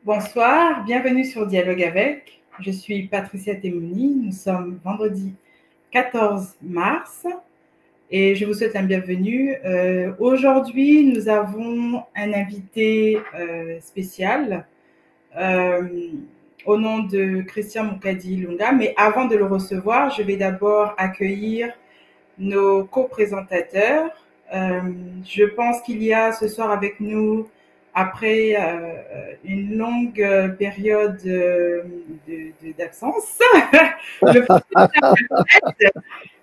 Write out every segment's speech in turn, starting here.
Bonsoir, bienvenue sur Dialogue avec. Je suis Patricia Temouni. Nous sommes vendredi 14 mars et je vous souhaite la bienvenue. Aujourd'hui, nous avons un invité spécial au nom de Christian Moukadi Lunga. Mais avant de le recevoir, je vais d'abord accueillir nos co-présentateurs. Je pense qu'il y a ce soir avec nous, après une longue période d'absence, le professeur Alfred,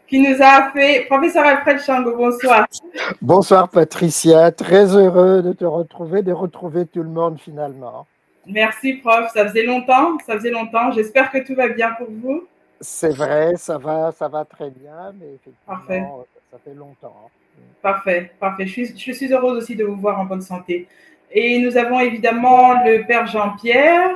qui nous a fait... Professeur Alfred Chango, bonsoir. Bonsoir Patricia, très heureux de te retrouver, de retrouver tout le monde finalement. Merci prof, ça faisait longtemps. J'espère que tout va bien pour vous. C'est vrai, ça va très bien, mais effectivement, Parfait. Ça fait longtemps. Parfait. Je suis heureuse aussi de vous voir en bonne santé. Et nous avons évidemment le Père Jean-Pierre.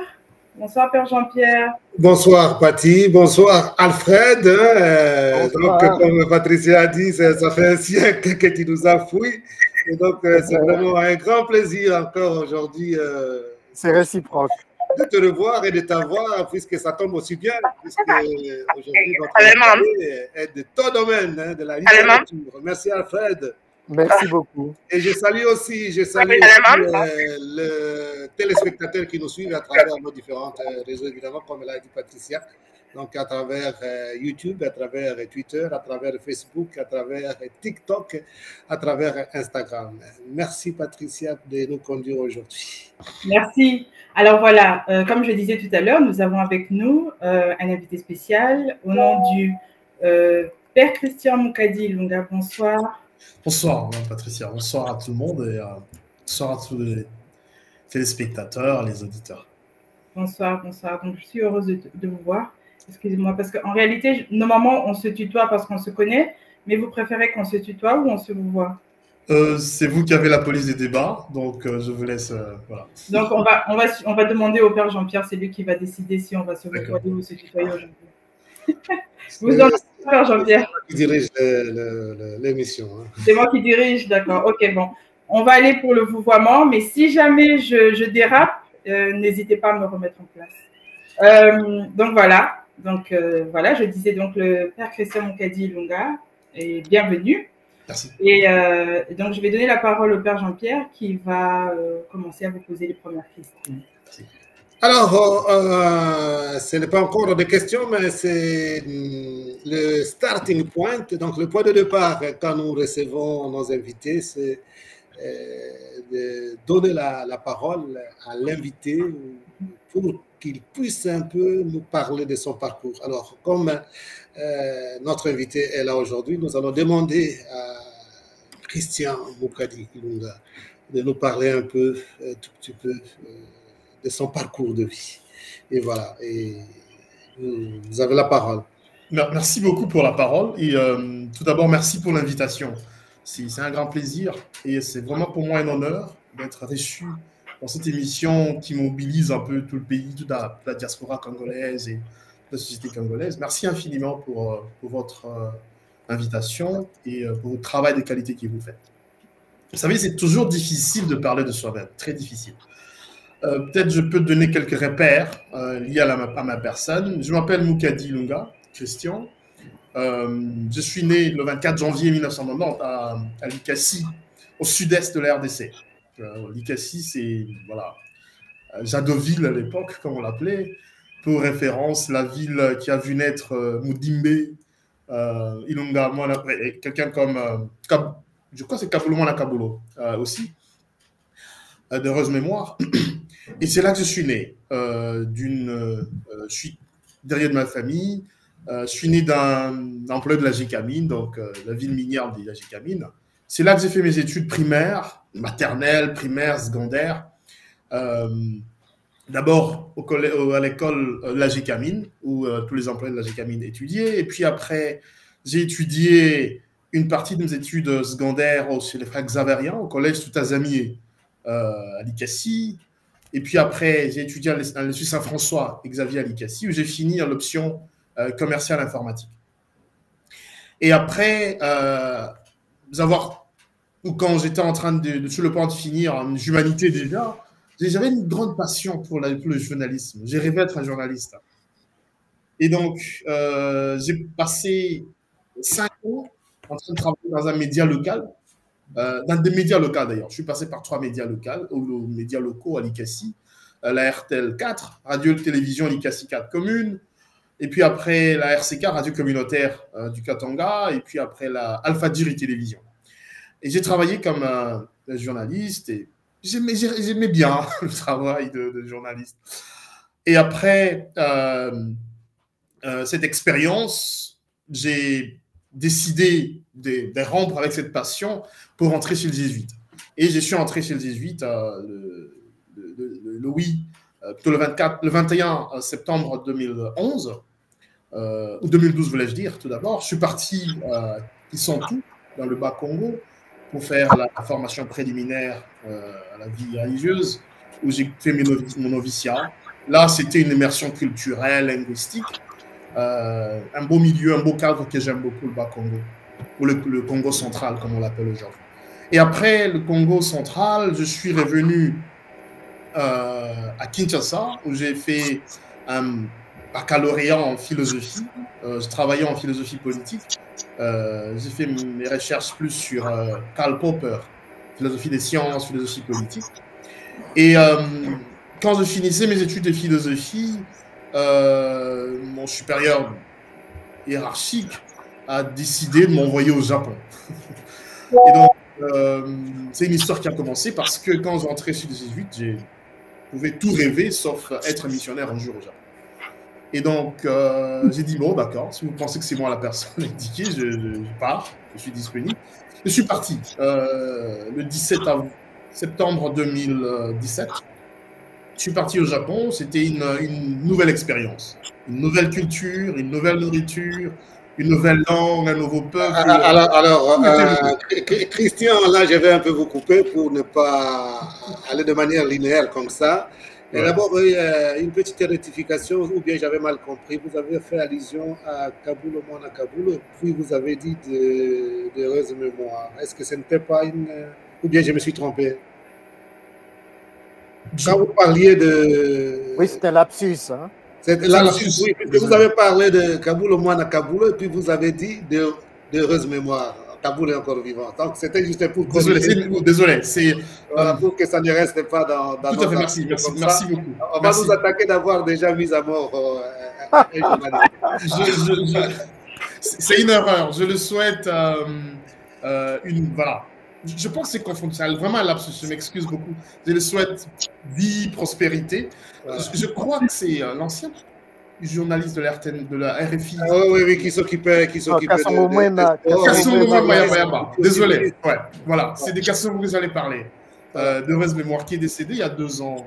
Bonsoir Père Jean-Pierre. Bonsoir Patty, bonsoir Alfred. Bonsoir. Donc, comme Patricia a dit, ça fait un siècle que tu nous as fouillé. Et donc, c'est vraiment un grand plaisir encore aujourd'hui. C'est réciproque. De te revoir et de t'avoir, puisque ça tombe aussi bien, puisque aujourd'hui, votre invité est de ton domaine, de la littérature. Merci Alfred. Merci beaucoup. Et je salue aussi le téléspectateur qui nous suit à travers nos différents réseaux, évidemment, comme l'a dit Patricia. Donc, à travers YouTube, à travers Twitter, à travers Facebook, à travers TikTok, à travers Instagram. Merci Patricia de nous conduire aujourd'hui. Merci. Alors voilà, comme je disais tout à l'heure, nous avons avec nous un invité spécial au nom du Père Christian Moukadi Lunga. Bonsoir. Bonsoir Patricia, bonsoir à tout le monde et bonsoir à tous les téléspectateurs, les auditeurs. Bonsoir. Donc, je suis heureuse de vous voir. Excusez-moi, parce qu'en réalité, normalement, on se tutoie parce qu'on se connaît, mais vous préférez qu'on se tutoie ou on se vous voit? C'est vous qui avez la police des débats, donc je vous laisse. Voilà. Donc, on va demander au Père Jean-Pierre, c'est lui qui va décider si on va se tutoyer ou se tutoyer aujourd'hui. Vous en Père Jean-Pierre? Qui dirige l'émission. C'est moi qui dirige, d'accord. Ok, bon. On va aller pour le vouvoiement, mais si jamais je dérape, n'hésitez pas à me remettre en place. Donc voilà. Voilà, je disais donc le Père Christian Moukadi Lunga, et bienvenue. Merci. Et donc, je vais donner la parole au Père Jean-Pierre qui va commencer à vous poser les premières questions. Merci. Alors, ce n'est pas encore des questions, mais c'est le starting point, donc le point de départ quand nous recevons nos invités, c'est de donner la parole à l'invité pour qu'il puisse un peu nous parler de son parcours. Alors, comme notre invité est là aujourd'hui, nous allons demander à Christian Moukadi Lunga de nous parler un peu, tout petit peu, de son parcours de vie. Et voilà, et vous avez la parole. Merci beaucoup pour la parole et tout d'abord, merci pour l'invitation. C'est un grand plaisir et c'est vraiment pour moi un honneur d'être reçu dans cette émission qui mobilise un peu tout le pays, toute la diaspora congolaise et la société congolaise. Merci infiniment pour votre invitation et pour le travail de qualité que vous faites. Vous savez, c'est toujours difficile de parler de soi-même, très difficile. Peut-être je peux te donner quelques repères liés à ma personne. Je m'appelle Moukadi Lunga, Christian. Je suis né le 24 janvier 1990 à Likassi, au sud-est de la RDC. Likassi, c'est Jadoville à l'époque, comme on l'appelait. Pour référence, la ville qui a vu naître Moudimbe, Ilunga, quelqu'un comme, je crois que c'est Kabulo Mwana Kabulo aussi, d'heureuse mémoire. Et c'est là que je suis né. Je suis derrière de ma famille. Je suis né d'un employé de la Gécamine, donc la ville minière de la Gécamine. C'est là que j'ai fait mes études primaires, maternelles, primaires, secondaires. D'abord à l'école La Gécamine, où tous les employés de la Gécamine étudiaient. Et puis après, j'ai étudié une partie de mes études secondaires chez les frères Xavériens, au collège Toutazamié à Likassi. Et puis après, j'ai étudié à l'Institut Saint-François Xavier à Likassi, où j'ai fini à l'option commerciale informatique. Et après, quand j'étais en train sur le point de finir en humanité déjà, j'avais une grande passion pour le journalisme. J'ai rêvé d'être un journaliste. Et donc, j'ai passé 5 ans en train de travailler dans un média local, dans des médias locaux d'ailleurs. Je suis passé par 3 médias locaux, ou médias locaux à l'ICASI, la RTL 4, Radio-Télévision l'ICASI 4 commune, et puis après la RCK, Radio Communautaire du Katanga, et puis après la Alpha-Diri Télévision. Et j'ai travaillé comme journaliste, et j'aimais bien le travail de journaliste. Et après cette expérience, j'ai décidé de rompre avec cette passion pour entrer chez le Jésuite. Et je suis entré chez le Jésuite le 21 septembre 2011, ou 2012 voulais-je dire, tout d'abord. Je suis parti Kissantou, dans le Bas-Congo, pour faire la formation préliminaire à la vie religieuse, où j'ai fait mon noviciat. Là, c'était une immersion culturelle, linguistique, un beau milieu, un beau cadre que j'aime beaucoup, le Bas-Congo, ou le Congo central, comme on l'appelle aujourd'hui. Et après le Congo central, je suis revenu à Kinshasa, où j'ai fait un baccalauréat en philosophie. Je travaillais en philosophie politique. J'ai fait mes recherches plus sur Karl Popper, philosophie des sciences, philosophie politique. Et quand je finissais mes études de philosophie, mon supérieur hiérarchique a décidé de m'envoyer au Japon. Et donc, c'est une histoire qui a commencé parce que quand j'entrais chez les Jésuites, je pouvais tout rêver sauf être missionnaire un jour au Japon. Et donc, j'ai dit, bon, d'accord, si vous pensez que c'est moi la personne indiquée, je pars, je suis disponible. Je suis parti le 17 septembre 2017. Je suis parti au Japon, c'était une nouvelle expérience, une nouvelle culture, une nouvelle nourriture, une nouvelle langue, un nouveau peuple. Alors Christian, là, je vais un peu vous couper pour ne pas aller de manière linéaire comme ça. Ouais. D'abord, une petite rectification, ou bien j'avais mal compris. Vous avez fait allusion à Kaboul, au Mwana Kaboul, puis vous avez dit d'heureuse mémoire. Est-ce que ce n'était pas une... Ou bien je me suis trompé? Quand vous parliez de... Oui, c'était lapsus. Hein? C'était lapsus, oui, puisque vous avez parlé de Kaboul, au Mwana Kaboul, et puis vous avez dit d'heureuse mémoire. Kaboul est encore vivant. Donc, c'était juste pour... Désolé, c'est... pour que ça ne reste pas dans tout à fait, merci beaucoup. On va nous attaquer d'avoir déjà mis à mort c'est une erreur. Je le souhaite voilà. Je pense que c'est confondu. C'est vraiment un lapsus. Je m'excuse beaucoup. Je le souhaite vie, prospérité. Je crois que c'est l'ancien journaliste de la RFI. Oui, qui s'occupait de... Désolé. Ouais, voilà. C'est des Kassomo que j'allais parler. D'heureuse mémoire, qui est décédé il y a 2 ans.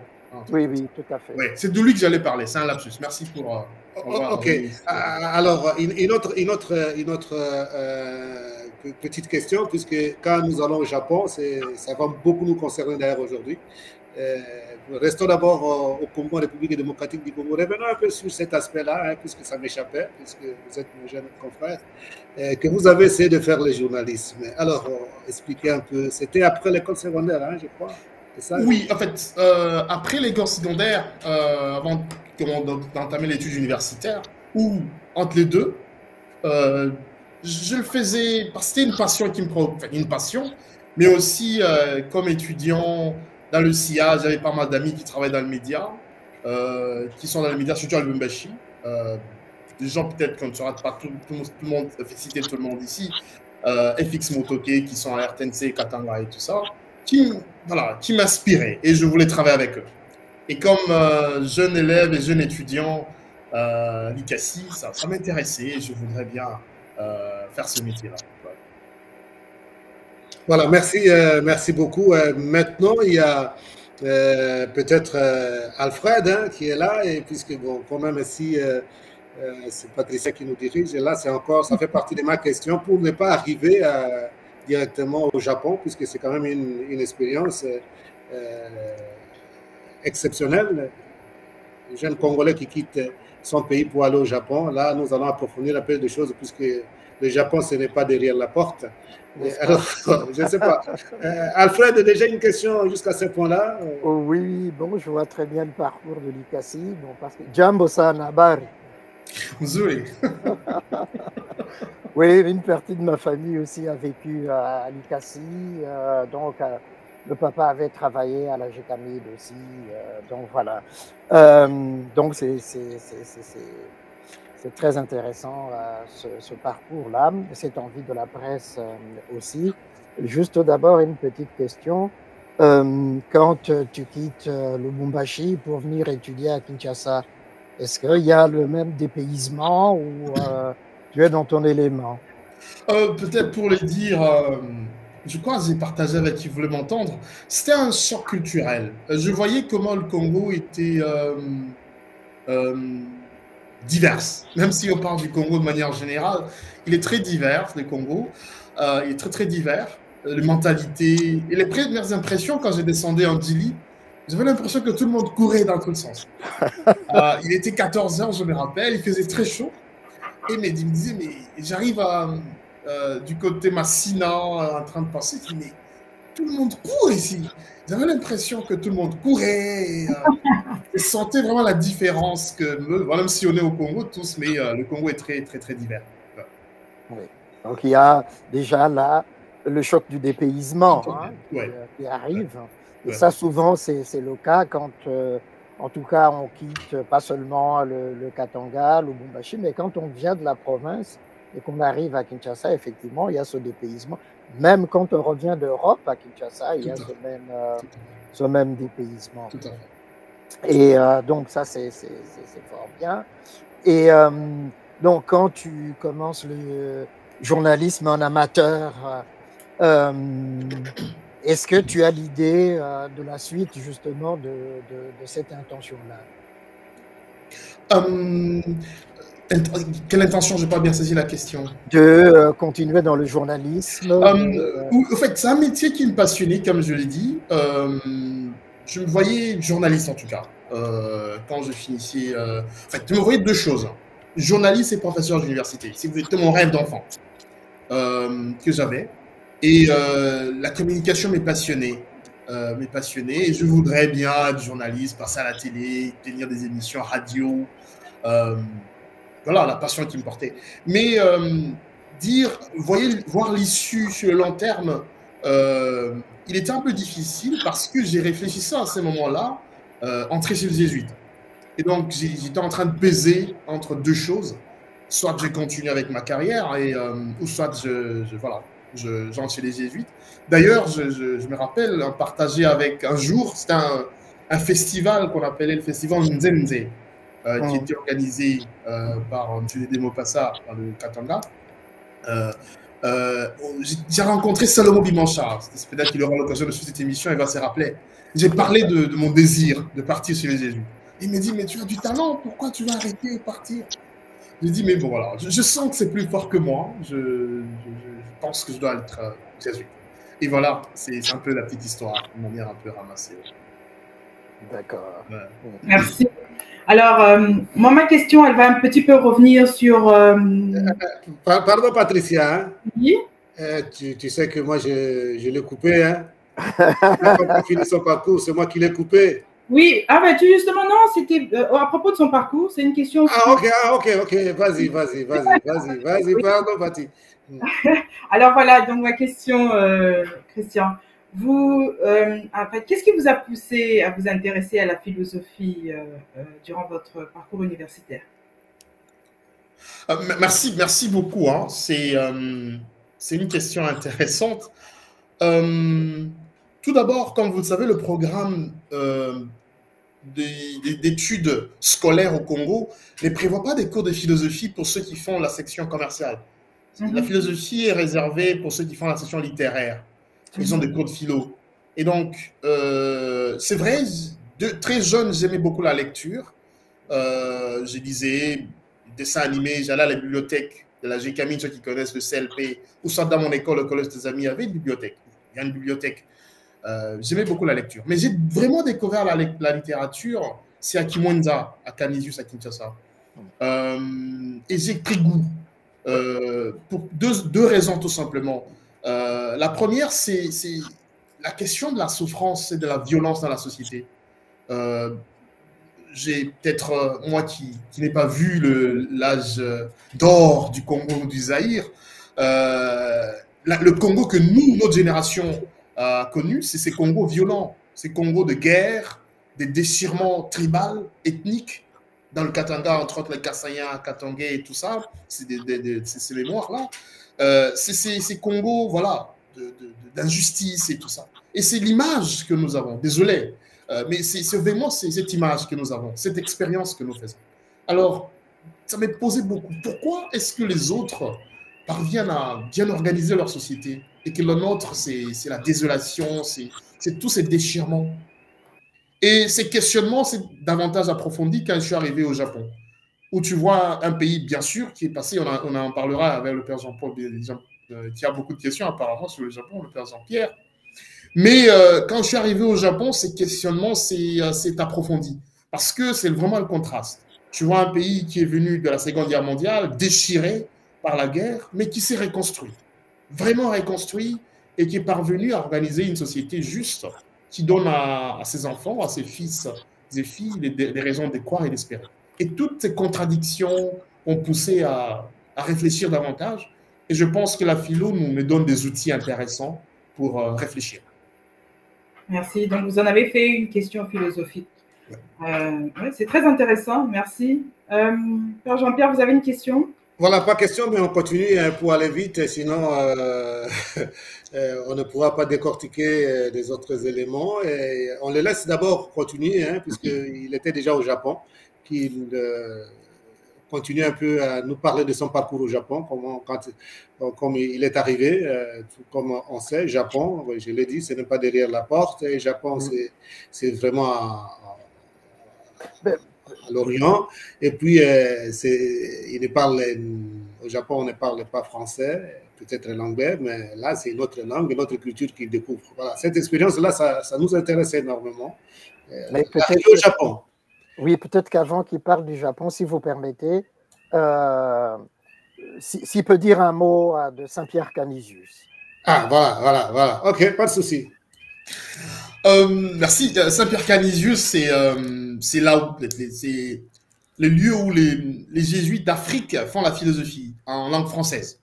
Oui, tout à fait. Ouais, c'est de lui que j'allais parler. C'est un lapsus. Merci pour... ok. Alors, une autre petite question, puisque quand nous allons au Japon, ça va beaucoup nous concerner d'ailleurs aujourd'hui. Restons d'abord au Congo, en République démocratique du Congo. Revenons un peu sur cet aspect-là, puisque ça m'échappait, puisque vous êtes mon jeune confrère, que vous avez essayé de faire le journalisme. Alors, expliquez un peu. C'était après l'école secondaire, je crois. Ça, oui, en fait, après l'école secondaire, avant d'entamer l'étude universitaire, ou entre les deux, je le faisais parce que c'était une passion qui me provoquait, une passion, mais aussi comme étudiant dans le SIA, j'avais pas mal d'amis qui travaillent dans le média, qui sont dans le média, surtout à Lubumbashi. Des gens peut-être qu'on ne saura pas tout le monde, citer tout le monde ici, FX Motoke qui sont à RTNC, Katanga et tout ça, qui m'inspiraient et je voulais travailler avec eux. Et comme jeune élève et jeune étudiant, l'ICASI, ça m'intéressait et je voudrais bien faire ce métier-là. Voilà, merci beaucoup. Maintenant, il y a peut-être Alfred qui est là, et puisque, bon, quand même, si c'est Patricia qui nous dirige, et là, ça fait partie de ma question pour ne pas arriver directement au Japon, puisque c'est quand même une expérience exceptionnelle. Les jeunes Congolais qui quittent son pays pour aller au Japon, là, nous allons approfondir un peu des choses, puisque le Japon, ce n'est pas derrière la porte. Alors, je ne sais pas. Alfred, déjà une question jusqu'à ce point-là? Oh, oui, bon, je vois très bien le parcours de l'ICACI. Bon, parce que Jambo-san, habari. Nzuri. Oui, une partie de ma famille aussi a vécu à l'ICACI. Donc, le papa avait travaillé à la GECAMID aussi. Donc, voilà. Donc, c'est très intéressant ce parcours-là, cette envie de la presse aussi. Juste d'abord, une petite question. Quand tu quittes Lubumbashi pour venir étudier à Kinshasa, est-ce qu'il y a le même dépaysement ou tu es dans ton élément? Peut-être pour le dire, je crois que j'ai partagé avec qui voulait m'entendre, c'était un choc culturel. Je voyais comment le Congo était divers. Même si on parle du Congo de manière générale, il est très divers, le Congo. Il est très, très divers. Les mentalités et les premières impressions, quand j'ai descendu en Dili, j'avais l'impression que tout le monde courait dans tous les sens. Il était 14 h, je me rappelle, il faisait très chaud. Et il me disait, mais j'arrive du côté Massina, en train de passer, mais tout le monde court ici. J'avais l'impression que tout le monde courait. Et je sentais vraiment la différence que, même si on est au Congo tous, mais le Congo est très, très, très divers. Oui. Donc il y a déjà là le choc du dépaysement qui arrive. Et ça, souvent, c'est le cas quand, en tout cas, on quitte pas seulement le Katanga, le Lubumbashi, mais quand on vient de la province et qu'on arrive à Kinshasa, effectivement, il y a ce dépaysement. Même quand on revient d'Europe à Kinshasa, il y a ce même dépaysement. Tout à fait. Et donc, ça, c'est fort bien. Et donc, quand tu commences le journalisme en amateur, est-ce que tu as l'idée de la suite, justement, de cette intention-là? Quelle intention? Je n'ai pas bien saisi la question. De continuer dans le journalisme. En fait, c'est un métier qui me passionnait, comme je l'ai dit. Je me voyais journaliste, en tout cas, quand je finissais. En fait, je me voyais deux choses. Journaliste et professeur d'université. C'était mon rêve d'enfant que j'avais. Et la communication m'est passionnée. Et je voudrais bien être journaliste, passer à la télé, tenir des émissions radio. Voilà, la passion qui me portait. Mais voir l'issue sur le long terme, il était un peu difficile parce que j'ai réfléchi ça à ce moment-là, entrer chez les jésuites. Et donc, j'étais en train de peser entre deux choses. Soit je continue avec ma carrière, ou soit j'entre chez les jésuites. D'ailleurs, je me rappelle partager avec un jour, c'était un festival qu'on appelait le festival Nzenze, qui était organisé par M. Demopassa dans le Katanga. J'ai rencontré Salomon Bimanchar. C'est peut-être qu'il aura l'occasion de suivre cette émission, il va se rappeler. J'ai parlé de mon désir de partir chez les jésuites. Il me dit, mais tu as du talent, pourquoi tu vas arrêter et partir? J'ai dit, mais bon, voilà, je sens que c'est plus fort que moi. Je pense que je dois être jésuite. Et voilà, c'est un peu la petite histoire, de manière un peu ramassée. D'accord. Ouais. Merci. Alors, moi, ma question, elle va un petit peu revenir sur... Pardon, Patricia. Hein? Oui. Tu sais que moi, je l'ai coupé. Hein? Quand on finit son parcours, c'est moi qui l'ai coupé. Oui, justement, non, c'était à propos de son parcours, c'est une question... Ok, vas-y, Oui. Pardon, Pati. Alors voilà, donc ma question, Christian, vous, en fait, qu'est-ce qui vous a poussé à vous intéresser à la philosophie durant votre parcours universitaire? Merci beaucoup, hein. C'est une question intéressante. Tout d'abord, comme vous le savez, le programme d'études scolaires au Congo ne prévoit pas des cours de philosophie pour ceux qui font la section commerciale. La philosophie est réservée pour ceux qui font la section littéraire. Ils ont des cours de philo. Et donc, c'est vrai, très jeune, j'aimais beaucoup la lecture. Je lisais des dessins animés, j'allais à la bibliothèque de la GECAMID, ceux qui connaissent le CLP, ou soit dans mon école, le collège des amis, il y avait une bibliothèque. Il y a une bibliothèque. J'aimais beaucoup la lecture. Mais j'ai vraiment découvert la littérature, c'est à Kimwenza, à Canisius, à Kinshasa. Et j'ai pris goût pour deux raisons tout simplement. La première, c'est la question de la souffrance et de la violence dans la société. J'ai peut-être, moi qui n'ai pas vu l'âge d'or du Congo ou du Zaïre, le Congo que nous, notre génération, a connu, c'est ces Congos violents, ces Congos de guerre, des déchirements tribaux, ethniques, dans le Katanga, entre autres les Kassayens, Katangais et tout ça, c'est ces mémoires-là. C'est ces Congos, voilà, d'injustice et tout ça. Et c'est l'image que nous avons, désolé, mais c'est vraiment cette image que nous avons, cette expérience que nous faisons. Alors, ça m'est posé beaucoup. Pourquoi est-ce que les autres parviennent à bien organiser leur société et que le nôtre, c'est la désolation, c'est tous ces déchirements? Et ces questionnements, c'est davantage approfondi quand je suis arrivé au Japon, où tu vois un pays, bien sûr, qui est passé, on en parlera avec le père Jean-Paul, qui a beaucoup de questions apparemment sur le Japon, le père Jean-Pierre. Mais quand je suis arrivé au Japon, ces questionnements, c'est approfondi, parce que c'est vraiment le contraste. Tu vois un pays qui est venu de la Seconde Guerre mondiale, déchiré par la guerre, mais qui s'est reconstruit, vraiment reconstruit, et qui est parvenu à organiser une société juste, qui donne à ses enfants, à ses fils et filles, des raisons de croire et d'espérer. Et toutes ces contradictions ont poussé à réfléchir davantage. Et je pense que la philo nous donne des outils intéressants pour réfléchir. Merci. Donc, vous en avez fait une question philosophique. Ouais, c'est très intéressant. Merci. Père Jean-Pierre, vous avez une question? Voilà, pas question, mais on continue pour aller vite, sinon on ne pourra pas décortiquer des autres éléments. Et on les laisse d'abord continuer, puisqu'il était déjà au Japon, qu'il continue un peu à nous parler de son parcours au Japon, comme il est arrivé, comme on sait, Japon, je l'ai dit, ce n'est pas derrière la porte, et Japon, c'est vraiment à l'Orient. Et puis, au Japon, on ne parle pas français, peut-être l'anglais, mais là, c'est une autre langue, une autre culture qu'il découvre. Voilà, cette expérience-là, ça nous intéresse énormément. Mais peut-être au Japon. Oui, peut-être qu'avant qu'il parle du Japon, si vous permettez, s'il peut dire un mot de Saint-Pierre Canisius. Ah, voilà. Ok, pas de souci. Merci. Saint-Pierre Canisius, c'est là où c'est le lieu où les jésuites d'Afrique font la philosophie en langue française.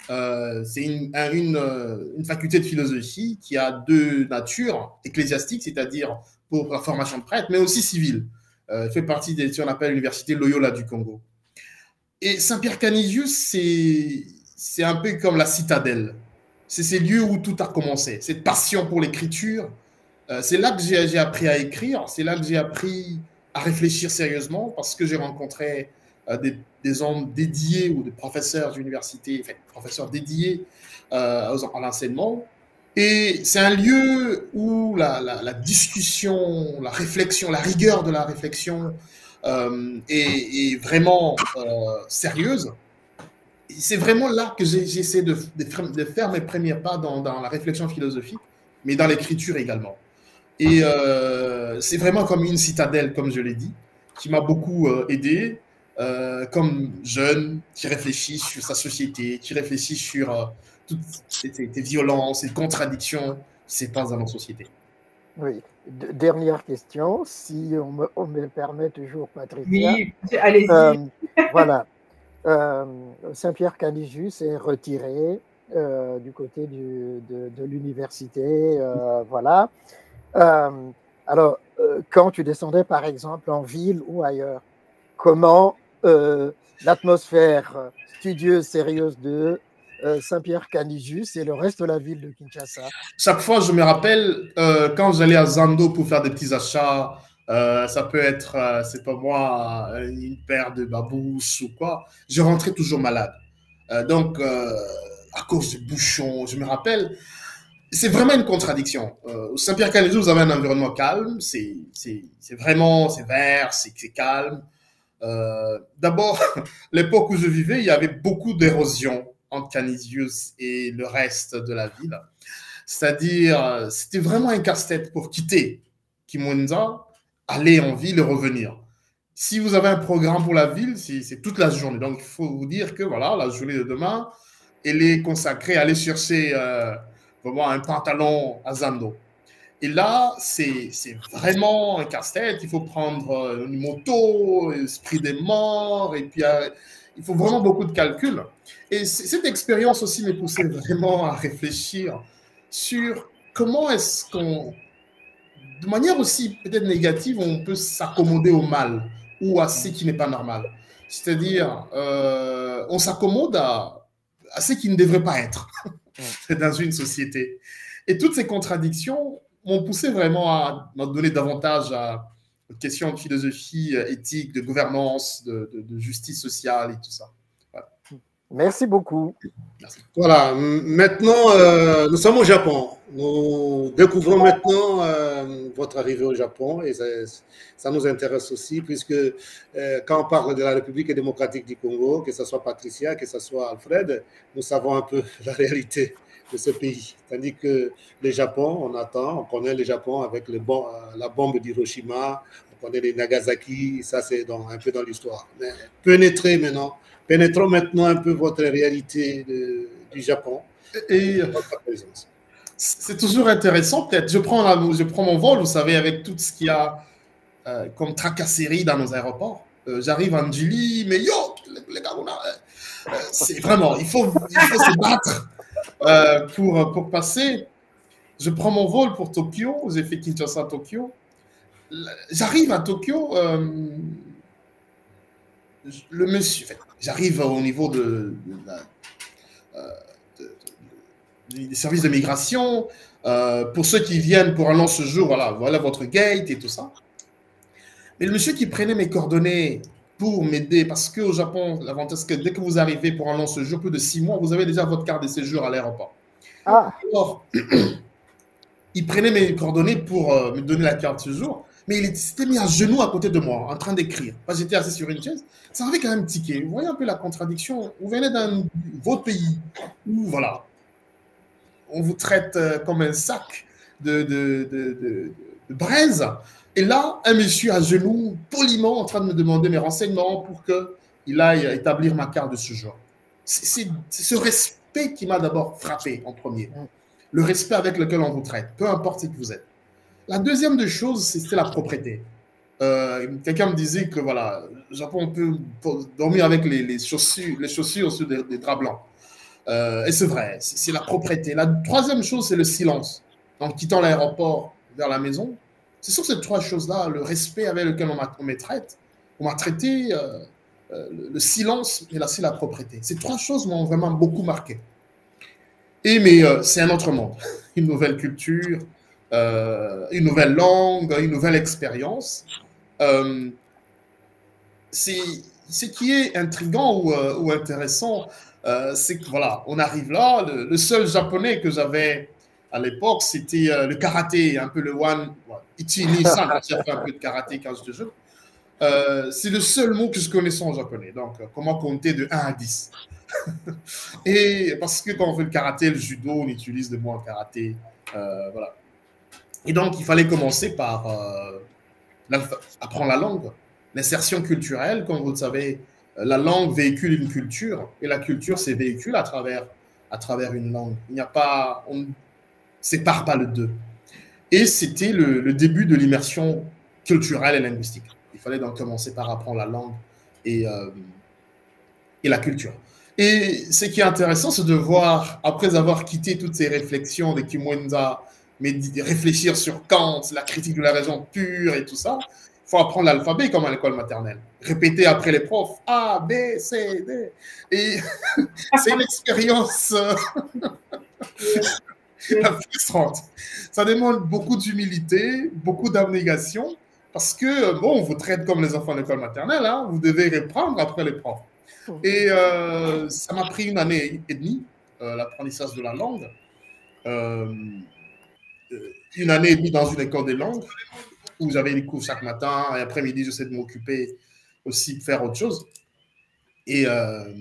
C'est une faculté de philosophie qui a deux natures, ecclésiastiques, c'est-à-dire pour la formation de prêtres, mais aussi civile. Fait partie de ce qu'on appelle l'université Loyola du Congo. Et Saint-Pierre Canisius, c'est un peu comme la citadelle. C'est ces lieux où tout a commencé, cette passion pour l'écriture. C'est là que j'ai appris à écrire, c'est là que j'ai appris à réfléchir sérieusement, parce que j'ai rencontré des hommes dédiés ou des professeurs d'université, enfin, professeurs dédiés à l'enseignement. Et c'est un lieu où la discussion, la réflexion, la rigueur de la réflexion est vraiment sérieuse. C'est vraiment là que j'essaie de faire mes premiers pas dans la réflexion philosophique, mais dans l'écriture également. Et c'est vraiment comme une citadelle, comme je l'ai dit, qui m'a beaucoup aidé, comme jeune, qui réfléchit sur sa société, qui réfléchit sur toutes ces violences, ces contradictions qui se passent dans nos sociétés. Oui. Dernière question, si on me le permet toujours, Patricia. Oui, allez-y. Voilà. Saint-Pierre Canisius est retiré du côté de l'université. Voilà. Alors, quand tu descendais, par exemple, en ville ou ailleurs, comment l'atmosphère studieuse, sérieuse de Saint-Pierre Canisius et le reste de la ville de Kinshasa? Chaque fois, je me rappelle, quand j'allais à Zando pour faire des petits achats, ça peut être, c'est pas moi, une paire de babouches ou quoi, je rentrais toujours malade. Donc, à cause des bouchons, je me rappelle, c'est vraiment une contradiction. Saint-Pierre Canisius, vous avez un environnement calme, c'est vraiment, c'est vert, c'est calme. D'abord, l'époque où je vivais, il y avait beaucoup d'érosion entre Canisius et le reste de la ville. C'est-à-dire, c'était vraiment un casse-tête pour quitter Kimwenza, aller en ville et revenir. si vous avez un programme pour la ville, c'est toute la journée. Donc, il faut vous dire que voilà, la journée de demain, elle est consacrée à aller chercher vraiment un pantalon à Zando. Et là, c'est vraiment un casse-tête. Il faut prendre une moto, esprit des morts, et puis il faut vraiment beaucoup de calculs. Et cette expérience aussi m'a poussé vraiment à réfléchir sur comment est-ce qu'on, de manière aussi peut-être négative, on peut s'accommoder au mal ou à ce qui n'est pas normal. C'est-à-dire, on s'accommode à ce qui ne devrait pas être dans une société. Et toutes ces contradictions m'ont poussé vraiment à me donner davantage à aux questions de philosophie éthique, de gouvernance, de justice sociale et tout ça. Voilà. Merci beaucoup. Merci. Voilà, maintenant, nous sommes au Japon. Nous découvrons maintenant votre arrivée au Japon et ça nous intéresse aussi puisque quand on parle de la République démocratique du Congo, que ce soit Patricia, que ce soit Alfred, nous savons un peu la réalité de ce pays. Tandis que le Japon, on attend, on connaît le Japon avec la bombe d'Hiroshima, on connaît les Nagasaki, ça c'est un peu dans l'histoire. Mais pénétrons maintenant un peu votre réalité du Japon et votre présence. C'est toujours intéressant, peut-être. Je prends mon vol, vous savez, avec tout ce qu'il y a comme tracasserie dans nos aéroports. J'arrive en Djili, mais yo, les gars, c'est vraiment, il faut se battre. Pour passer, je prends mon vol pour Tokyo, j'ai fait Kinshasa, Tokyo. J'arrive à Tokyo, le monsieur, j'arrive au niveau des services de migration. Pour ceux qui viennent pour un long séjour, voilà votre gate et tout ça. Mais le monsieur qui prenait mes coordonnées pour m'aider, parce qu'au Japon, l'avantage, c'est que dès que vous arrivez pour un long séjour, plus de 6 mois, vous avez déjà votre carte de séjour à l'aéroport. Ah. Alors, il prenait mes coordonnées pour me donner la carte de séjour, mais il s'était mis à genoux à côté de moi, en train d'écrire. J'étais assis sur une chaise, ça avait quand même tiqué. Vous voyez un peu la contradiction. Vous venez d'un votre pays où, voilà, on vous traite comme un sac de braise. Et là, un monsieur à genoux, poliment, en train de me demander mes renseignements pour qu'il aille établir ma carte de séjour. C'est ce respect qui m'a d'abord frappé en premier. Le respect avec lequel on vous traite, peu importe ce que vous êtes. La deuxième des choses, c'était la propreté. Quelqu'un me disait que, voilà, au Japon, on peut dormir avec les chaussures sur des draps blancs. Et c'est vrai, c'est la propreté. La troisième chose, c'est le silence. En quittant l'aéroport vers la maison, c'est sur ces 3 choses-là, le respect avec lequel on m'a traité, le silence et la propreté. Ces 3 choses m'ont vraiment beaucoup marqué. Mais c'est un autre monde, une nouvelle culture, une nouvelle langue, une nouvelle expérience. Ce qui est intriguant ou intéressant, c'est que voilà, on arrive là, le seul japonais que j'avais à l'époque, c'était le karaté, un peu le Ichi-ni-san, j'ai fait un peu de karaté quand j'étais jeune. C'est le seul mot que je connaissais en japonais. Donc, comment compter de 1 à 10. Et parce que quand on fait le karaté, le judo, on utilise des mots en karaté. Voilà. Et donc, il fallait commencer par apprendre la langue. L'insertion culturelle, comme vous le savez, la langue véhicule une culture. Et la culture, c'est véhicule à travers une langue. Il n'y a pas... On ne sépare pas les deux. Et c'était le début de l'immersion culturelle et linguistique. Il fallait donc commencer par apprendre la langue et la culture. Et ce qui est intéressant, c'est de voir, après avoir quitté toutes ces réflexions de Kimwenza, mais réfléchir sur Kant, la critique de la raison pure et tout ça, il faut apprendre l'alphabet comme à l'école maternelle. Répéter après les profs A, B, C, D. Et c'est une expérience frustrante. Ça demande beaucoup d'humilité, beaucoup d'abnégation, parce que, bon, on vous traite comme les enfants de l'école maternelle, hein, vous devez reprendre après les profs. Et ça m'a pris 1 année et demie, l'apprentissage de la langue. 1 année et demie dans une école des langues, où j'avais des cours chaque matin, et après-midi, j'essaie de m'occuper aussi, de faire autre chose. Et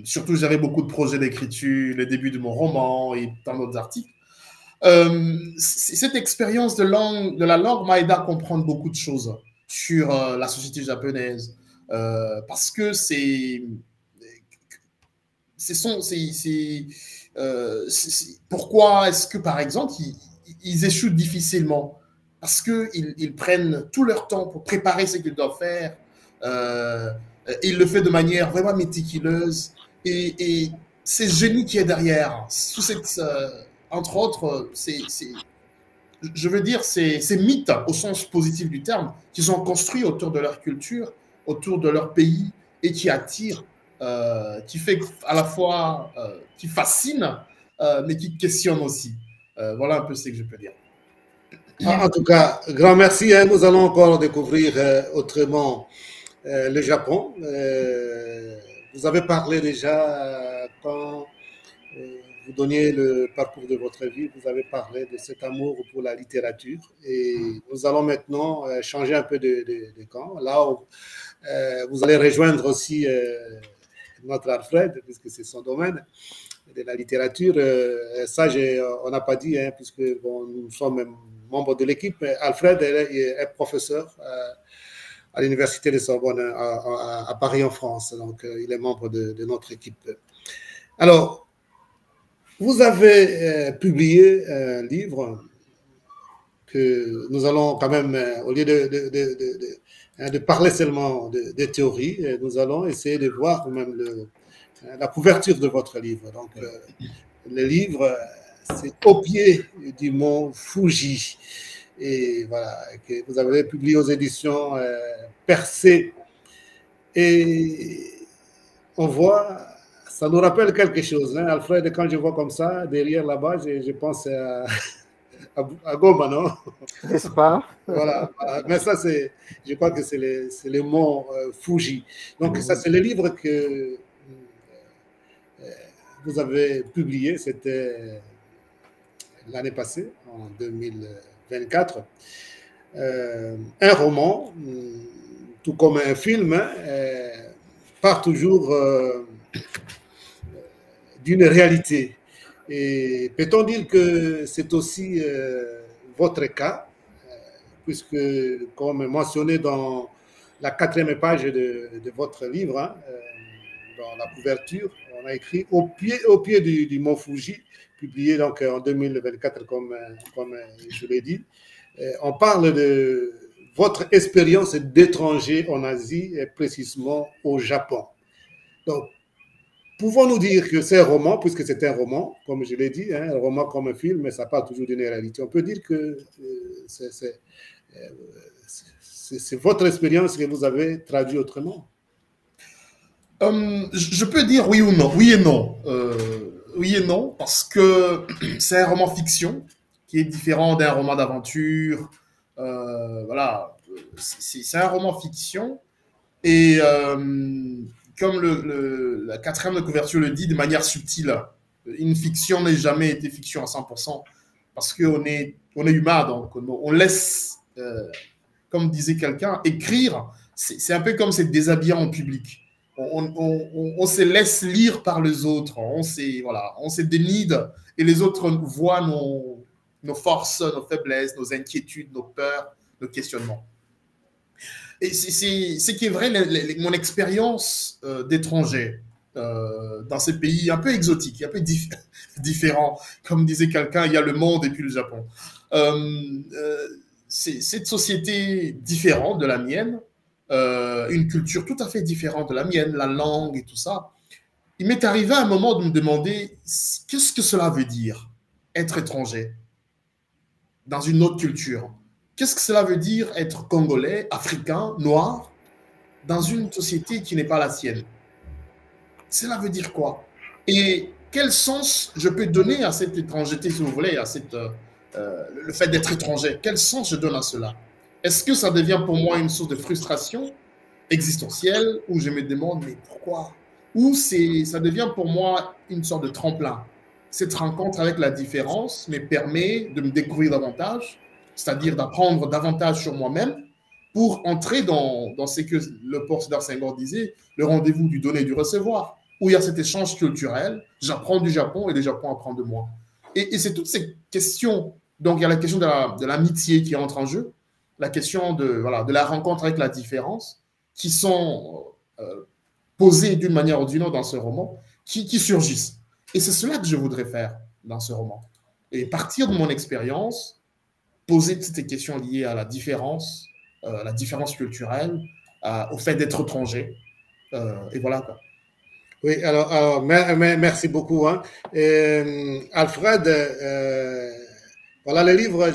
surtout, j'avais beaucoup de projets d'écriture, le début de mon roman et tant d'autres articles. Cette expérience de la langue m'a aidé à comprendre beaucoup de choses sur la société japonaise, parce que pourquoi est-ce que, par exemple, ils échouent difficilement? Parce qu'ils prennent tout leur temps pour préparer ce qu'ils doivent faire. Ils le font de manière vraiment méticuleuse. Et c'est le génie qui est derrière. Sous cette, entre autres, je veux dire, ces mythes, au sens positif du terme, qui sont construits autour de leur culture, autour de leur pays, et qui attirent, qui fait à la fois, qui fascine, mais qui questionne aussi. Voilà un peu ce que je peux dire. En tout cas, grand merci. Hein. Nous allons encore découvrir autrement le Japon. Vous avez parlé déjà quand vous donniez le parcours de votre vie, vous avez parlé de cet amour pour la littérature. Et nous allons maintenant changer un peu de camp. Là, vous allez rejoindre aussi notre Alfred, puisque c'est son domaine de la littérature. Ça, on n'a pas dit, hein, puisque bon, nous sommes membres de l'équipe. Alfred est professeur à l'Université de Sorbonne à Paris en France. Donc, il est membre de notre équipe. Alors, vous avez publié un livre que nous allons quand même, au lieu de parler seulement de théorie, nous allons essayer de voir même la couverture de votre livre. Donc, le livre, c'est Au pied du mont Fuji. Et voilà, que vous avez publié aux éditions Percé. Et on voit, ça nous rappelle quelque chose. Hein? Alfred, quand je vois comme ça, derrière là-bas, je pense à Goma, non? N'est-ce pas? Voilà. Mais ça, je crois que c'est le mont Fuji. Donc, ça, c'est le livre que vous avez publié. C'était l'année passée, en 2024. Un roman, tout comme un film, part toujours d'une réalité. Et peut-on dire que c'est aussi votre cas, puisque, comme mentionné dans la 4e page de votre livre, hein, dans la couverture, on a écrit au pied du mont Fuji, publié donc en 2024, comme je l'ai dit. On parle de votre expérience d'étranger en Asie, et précisément au Japon. Donc, pouvons-nous dire que c'est un roman, puisque c'est un roman, comme je l'ai dit, hein, un roman comme un film, mais ça part toujours d'une réalité. On peut dire que c'est votre expérience que vous avez traduit autrement. Je peux dire oui ou non. Oui et non. Oui et non, parce que c'est un roman fiction qui est différent d'un roman d'aventure. Voilà, c'est un roman fiction. Et comme la 4e de couverture le dit de manière subtile, une fiction n'est jamais été fiction à 100%, parce qu'on est humain, donc on laisse, comme disait quelqu'un, écrire, c'est un peu comme se déshabiller en public. On se laisse lire par les autres, on se dénide, et les autres voient nos forces, nos faiblesses, nos inquiétudes, nos peurs, nos questionnements. Et ce qui est vrai, mon expérience d'étranger dans ces pays un peu exotiques, un peu différents. Comme disait quelqu'un, il y a le monde et puis le Japon. C'est cette société différente de la mienne, une culture tout à fait différente de la mienne, la langue et tout ça. Il m'est arrivé à un moment de me demander qu'est-ce que cela veut dire, être étranger dans une autre culture. Qu'est-ce que cela veut dire être congolais, africain, noir, dans une société qui n'est pas la sienne? Cela veut dire quoi? Et quel sens je peux donner à cette étrangeté, si vous voulez, à le fait d'être étranger? Quel sens je donne à cela? Est-ce que ça devient pour moi une source de frustration existentielle, où je me demande, mais pourquoi? Ou ça devient pour moi une sorte de tremplin? Cette rencontre avec la différence me permet de me découvrir davantage, c'est-à-dire d'apprendre davantage sur moi-même pour entrer dans ce que le professeur Senghor disait, le rendez-vous du donner et du recevoir, où il y a cet échange culturel, j'apprends du Japon et le Japon apprend de moi. Et c'est toutes ces questions, donc il y a la question de l'amitié qui entre en jeu, la question de la rencontre avec la différence, qui sont posées d'une manière ou d'une autre dans ce roman, qui surgissent. Et c'est cela que je voudrais faire dans ce roman. Et partir de mon expérience, poser toutes ces questions liées à la différence culturelle, au fait d'être étranger. Et voilà quoi. Oui, alors merci beaucoup. Hein. Alfred, voilà le livre,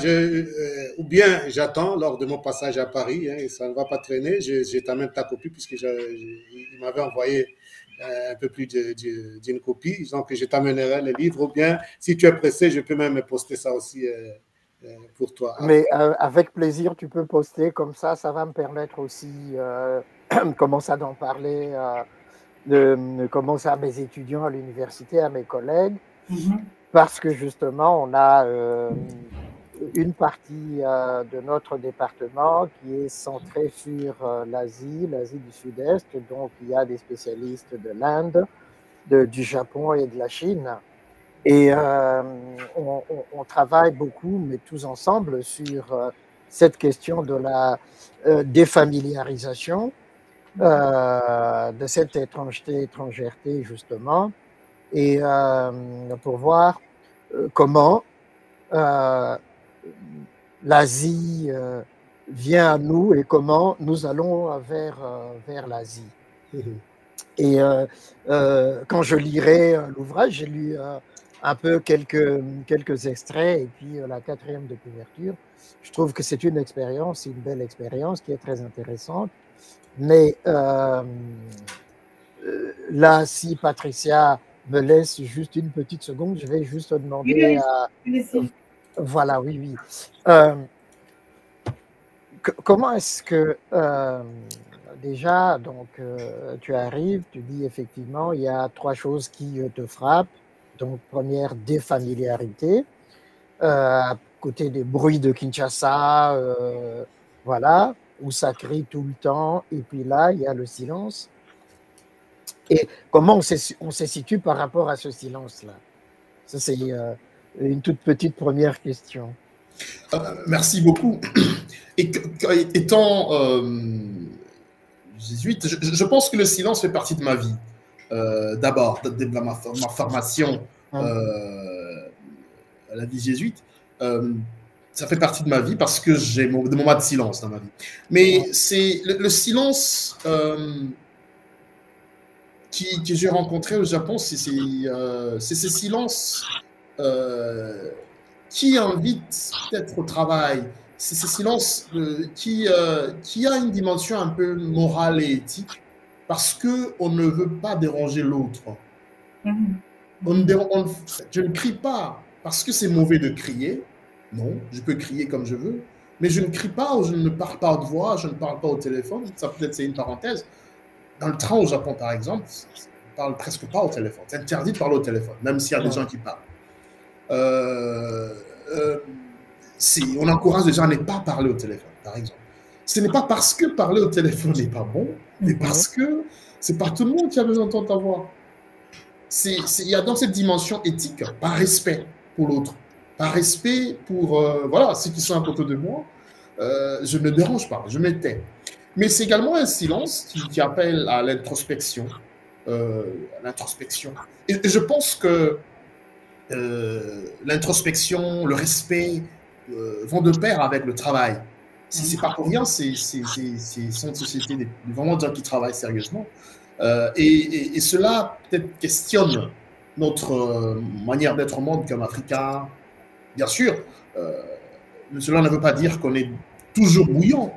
ou bien j'attends lors de mon passage à Paris, hein, et ça ne va pas traîner, je t'amène ta copie puisque il m'avait envoyé un peu plus d'une copie, donc je t'amènerai le livre, ou bien si tu es pressé, je peux même poster ça aussi pour toi. Mais avec plaisir, tu peux poster, comme ça va me permettre aussi, commencer d'en parler, de commencer à mes étudiants à l'université, à mes collègues, parce que justement, on a une partie de notre département qui est centrée sur l'Asie du Sud-Est, donc il y a des spécialistes de l'Inde, du Japon et de la Chine. Et on travaille beaucoup, mais tous ensemble, sur cette question de la défamiliarisation, de cette étrangeté, justement, et pour voir comment l'Asie vient à nous et comment nous allons vers l'Asie. Et quand je lirai l'ouvrage, j'ai lu un peu quelques extraits et puis la 4e de couverture. Je trouve que c'est une belle expérience qui est très intéressante. Mais là, si Patricia me laisse juste une petite seconde, je vais juste demander Voilà, oui. Comment est-ce que déjà, donc, tu arrives, tu dis effectivement, il y a 3 choses qui te frappent. Donc, première, défamiliarité, à côté des bruits de Kinshasa, voilà, où ça crie tout le temps, et puis là, il y a le silence. Et comment on se situe par rapport à ce silence-là? Ça, c'est une toute petite première question. Merci beaucoup. Étant jésuite, je pense que le silence fait partie de ma vie. D'abord, de ma formation à la vie jésuite, ça fait partie de ma vie parce que j'ai des moments de silence dans ma vie. Mais c'est le silence que j'ai rencontré au Japon, c'est ces silences qui invitent peut-être au travail. C'est ces silences qui a une dimension un peu morale et éthique parce qu'on ne veut pas déranger l'autre. Je ne crie pas parce que c'est mauvais de crier. Non, je peux crier comme je veux, mais je ne crie pas ou je ne parle pas de voix, je ne parle pas au téléphone. Ça peut-être c'est une parenthèse. Dans le train au Japon, par exemple, on ne parle presque pas au téléphone. C'est interdit de parler au téléphone, même s'il y a des gens qui parlent. On encourage les gens à ne pas parler au téléphone, par exemple. Ce n'est pas parce que parler au téléphone n'est pas bon, mais parce que c'est pas tout le monde qui a besoin d'entendre ta voix. Il y a dans cette dimension éthique, par respect pour l'autre, par respect pour voilà, ceux qui sont à côté de moi, je ne dérange pas, je me tais. Mais c'est également un silence qui appelle à l'introspection. Et je pense que l'introspection, le respect vont de pair avec le travail. Si c'est pas pour rien, c'est une société vraiment de gens qui travaillent sérieusement. Et cela peut-être questionne notre manière d'être au monde comme Africain. Bien sûr, mais cela ne veut pas dire qu'on est toujours bouillant.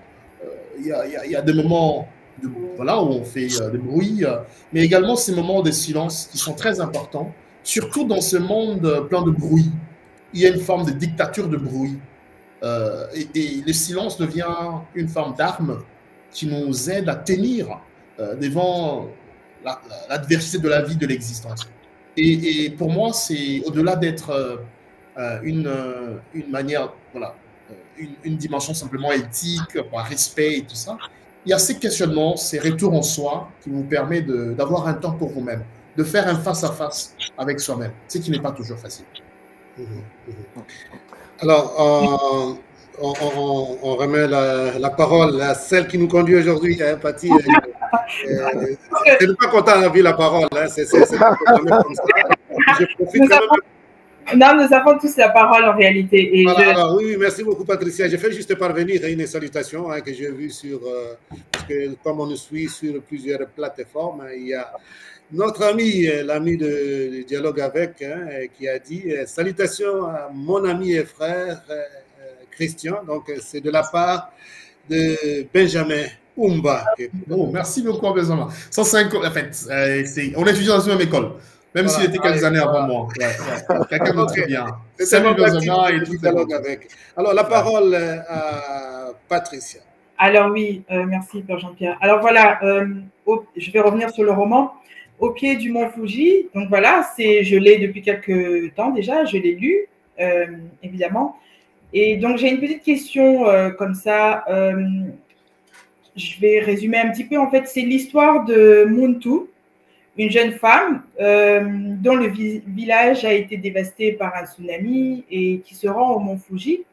Il y a des moments où on fait des bruits, mais également ces moments de silence qui sont très importants, surtout dans ce monde plein de bruit. Il y a une forme de dictature de bruit. Et le silence devient une forme d'arme qui nous aide à tenir devant l'adversité de la vie, de l'existence. Et pour moi, c'est au-delà d'être une manière, une dimension simplement éthique, par respect et tout ça. Il y a ces questionnements, ces retours en soi qui vous permettent d'avoir un temps pour vous-même, de faire un face-à-face avec soi-même, ce qui n'est pas toujours facile. Alors, on remet la parole à celle qui nous conduit aujourd'hui, hein, Patty. Je ne pas content d'avoir la parole. Hein, c'est comme ça. Je profite quand même. Non, nous avons tous la parole en réalité. Et voilà, alors, oui, merci beaucoup, Patricia. Je fais juste parvenir une salutation que j'ai vue sur, parce que comme on nous suit sur plusieurs plateformes, il y a notre ami, l'ami de Dialogue avec, qui a dit salutations à mon ami et frère Christian. Donc, c'est de la part de Benjamin Umba. Oh, merci beaucoup, Benjamin. 105, en fait, on est étudiant dans la même école. Même s'il était quelques années avant moi. Quelqu'un de très bien. Salut Benjamin et tout Dialogue avec. Alors, la parole à Patricia. Alors oui, merci Père Jean-Pierre. Alors voilà, je vais revenir sur le roman. Au pied du mont Fuji. Donc voilà, je l'ai depuis quelques temps déjà, je l'ai lu, évidemment. Et donc j'ai une petite question comme ça. Je vais résumer un petit peu. En fait, c'est l'histoire de Muntu, une jeune femme dont le village a été dévasté par un tsunami et qui se rend au mont Fuji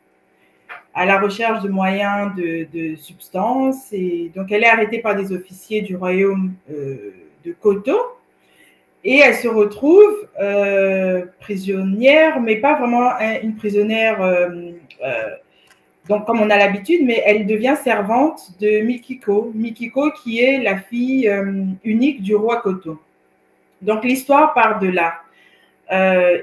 à la recherche de moyens de substance. Et donc elle est arrêtée par des officiers du royaume de Koto. Et elle se retrouve prisonnière, mais pas vraiment une prisonnière donc comme on a l'habitude, mais elle devient servante de Mikiko. Mikiko qui est la fille unique du roi Koto. Donc l'histoire part de là.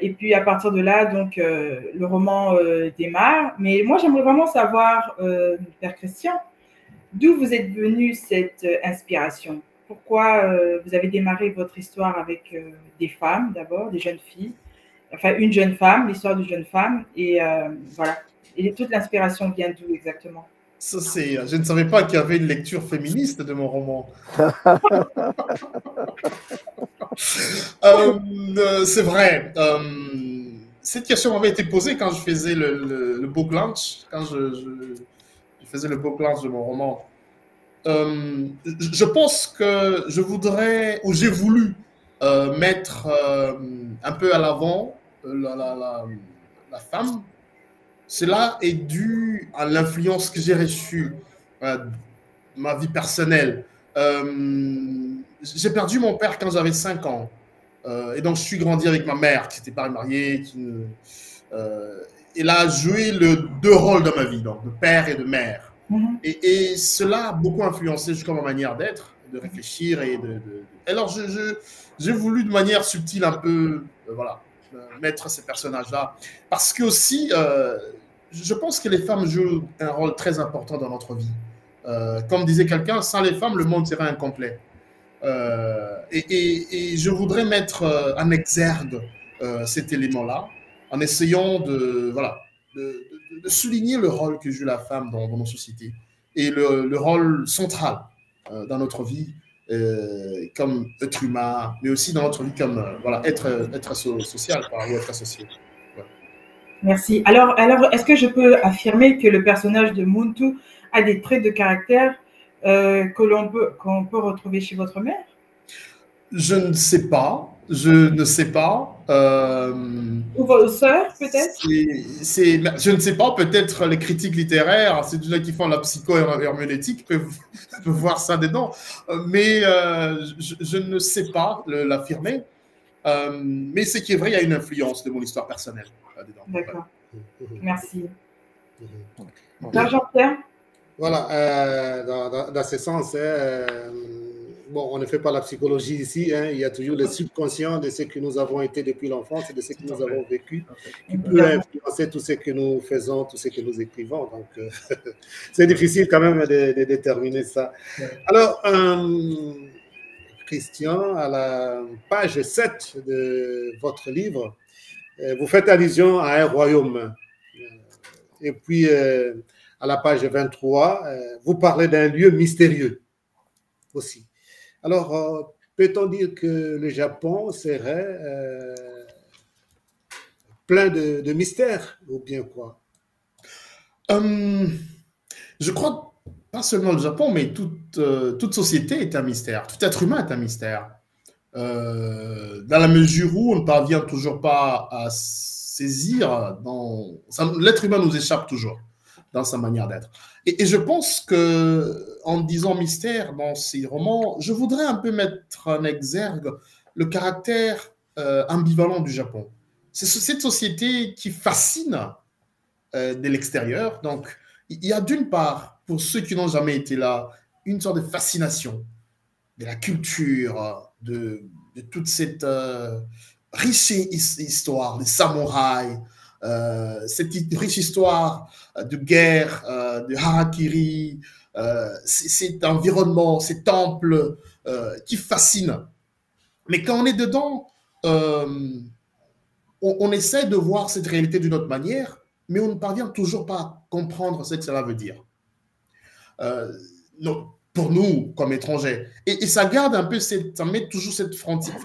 Et puis à partir de là, donc le roman démarre. Mais moi j'aimerais vraiment savoir, Père Christian, d'où vous êtes venue cette inspiration? Pourquoi vous avez démarré votre histoire avec des femmes d'abord, des jeunes filles, enfin une jeune femme, l'histoire d'une jeune femme, et voilà. Et toute l'inspiration vient d'où exactement? Ça, je ne savais pas qu'il y avait une lecture féministe de mon roman. C'est vrai. Cette question m'avait été posée quand je faisais le book launch, quand je faisais le book launch de mon roman. Je pense que je voudrais, ou j'ai voulu mettre un peu à l'avant la femme. Cela est dû à l'influence que j'ai reçue de ma vie personnelle. J'ai perdu mon père quand j'avais 5 ans. Et donc, je suis grandi avec ma mère, qui n'était pas mariée. Elle a joué deux rôles dans ma vie, donc de père et de mère. Et cela a beaucoup influencé jusqu'à ma manière d'être, de réfléchir. Alors, j'ai voulu de manière subtile un peu voilà, mettre ces personnages-là. Parce que aussi, je pense que les femmes jouent un rôle très important dans notre vie. Comme disait quelqu'un, sans les femmes, le monde serait incomplet. Et je voudrais mettre en exergue cet élément-là, en essayant de souligner le rôle que joue la femme dans nos sociétés et le rôle central dans notre vie comme être humain, mais aussi dans notre vie comme être social ou être associé. Ouais. Merci. Alors, est-ce que je peux affirmer que le personnage de Muntu a des traits de caractère qu'on peut retrouver chez votre mère? Je ne sais pas. Ou vos sœurs, peut-être? Je ne sais pas. Peut-être les critiques littéraires, c'est des gens qui font la psycho-herméneutique peuvent voir ça dedans. Mais je ne sais pas l'affirmer. Mais ce qui est vrai, il y a une influence de mon histoire personnelle dedans. D'accord. Merci. Jean-Pierre? Voilà, dans ce sens, bon, on ne fait pas la psychologie ici, il y a toujours le subconscient de ce que nous avons été depuis l'enfance et de ce que nous avons vécu, qui peut influencer tout ce que nous faisons, tout ce que nous écrivons. Donc, c'est difficile quand même de déterminer ça. Alors, Christian, à la page 7 de votre livre, vous faites allusion à un royaume. Et puis, à la page 23, vous parlez d'un lieu mystérieux aussi. Alors, peut-on dire que le Japon serait plein de mystères ou bien quoi? Je crois pas seulement le Japon, mais toute société est un mystère. Tout être humain est un mystère. Dans la mesure où on ne parvient toujours pas à saisir, l'être humain nous échappe toujours. dans sa manière d'être. Et je pense que en disant mystère dans ces romans, je voudrais un peu mettre en exergue le caractère ambivalent du Japon. C'est cette société qui fascine de l'extérieur. Donc, il y a d'une part, pour ceux qui n'ont jamais été là, une sorte de fascination de la culture, de toute cette riche histoire des samouraïs, cette riche histoire de guerre, de harakiri, cet environnement, ces temples qui fascinent. Mais quand on est dedans, on essaie de voir cette réalité d'une autre manière, mais on ne parvient toujours pas à comprendre ce que cela veut dire. Non, pour nous, comme étrangers. Et ça garde un peu, ça met toujours cette frontière,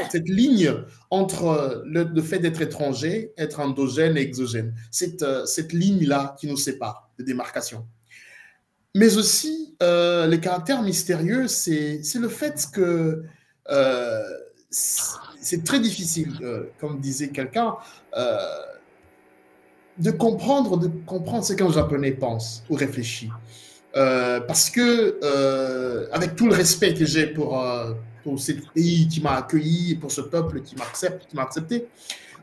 cette ligne entre le fait d'être étranger, être endogène et exogène. Cette ligne-là qui nous sépare de démarcation. Mais aussi, le caractère mystérieux, c'est le fait que c'est très difficile, comme disait quelqu'un, de comprendre ce qu'un Japonais pense ou réfléchit. Parce que, avec tout le respect que j'ai pour ce pays qui m'a accueilli et pour ce peuple qui m'a accepté,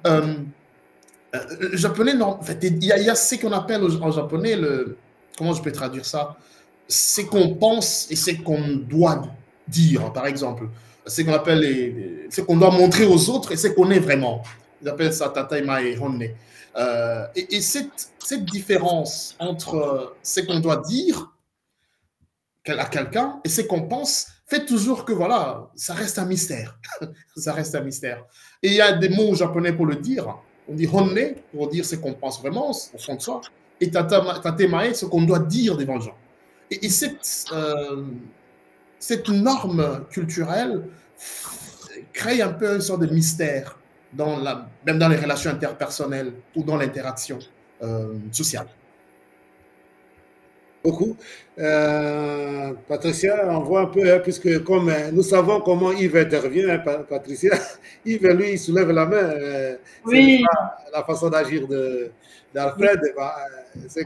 le japonais, non, en fait, il y a ce qu'on appelle en japonais, comment je peux traduire ça? C'est qu'on pense et c'est qu'on doit dire, par exemple. C'est qu'on appelle ce qu'on doit montrer aux autres et ce qu'on est vraiment. Ils appellent ça tataima et honne. Et cette différence entre ce qu'on doit dire à quelqu'un et ce qu'on pense fait toujours que voilà, ça reste un mystère. Ça reste un mystère. Et il y a des mots japonais pour le dire. On dit honne pour dire ce qu'on pense vraiment au fond de soi, et tatemae, ce qu'on doit dire devant les gens. Et cette norme culturelle crée un peu une sorte de mystère même dans les relations interpersonnelles ou dans l'interaction sociale. Beaucoup. Patricia, on voit un peu, puisque comme nous savons comment Yves intervient, Patricia, Yves, lui, il soulève la main. Oui. La façon d'agir d'Alfred.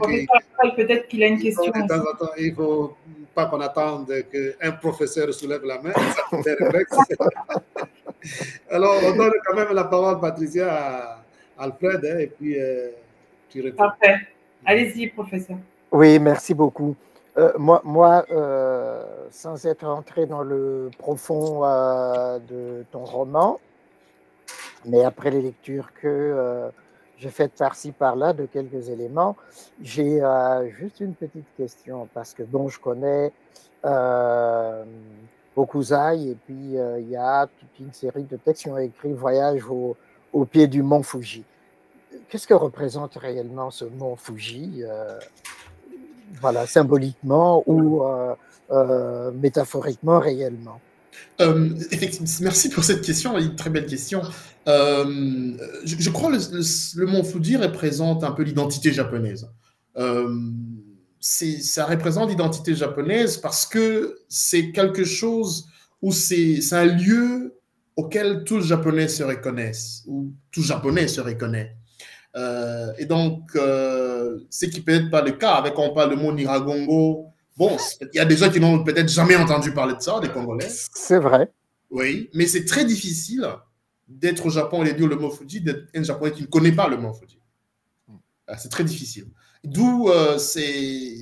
Oui. Peut-être qu'il a une question. De temps en temps, il ne faut pas qu'on attende qu'un professeur soulève la main. Ça fait réflexe. Alors, on donne quand même la parole, Patricia, à Alfred, et puis tu réponds. Parfait. Allez-y, professeur. Oui, merci beaucoup. Moi, sans être entré dans le profond de ton roman, mais après les lectures que j'ai faites par-ci, par-là de quelques éléments, j'ai juste une petite question, parce que bon, je connais Hokusai, et puis il y a toute une série de textes qui ont écrit Voyage au pied du mont Fuji. Qu'est-ce que représente réellement ce mont Fuji voilà, symboliquement ou métaphoriquement, réellement? Effectivement, merci pour cette question, une très belle question. Je crois que le mont Fuji représente un peu l'identité japonaise. Ça représente l'identité japonaise parce que c'est quelque chose où c'est un lieu auquel tous les Japonais se reconnaissent, ou tout Japonais se reconnaît. Et donc, ce qui peut-être pas le cas, avec quand on parle de mot Niragongo, bon, il y a des gens qui n'ont peut-être jamais entendu parler de ça, des Congolais. C'est vrai. Oui, mais c'est très difficile d'être au Japon et de dire le mot Fuji, d'être un Japonais qui ne connaît pas le mot Fuji. C'est très difficile. D'où c'est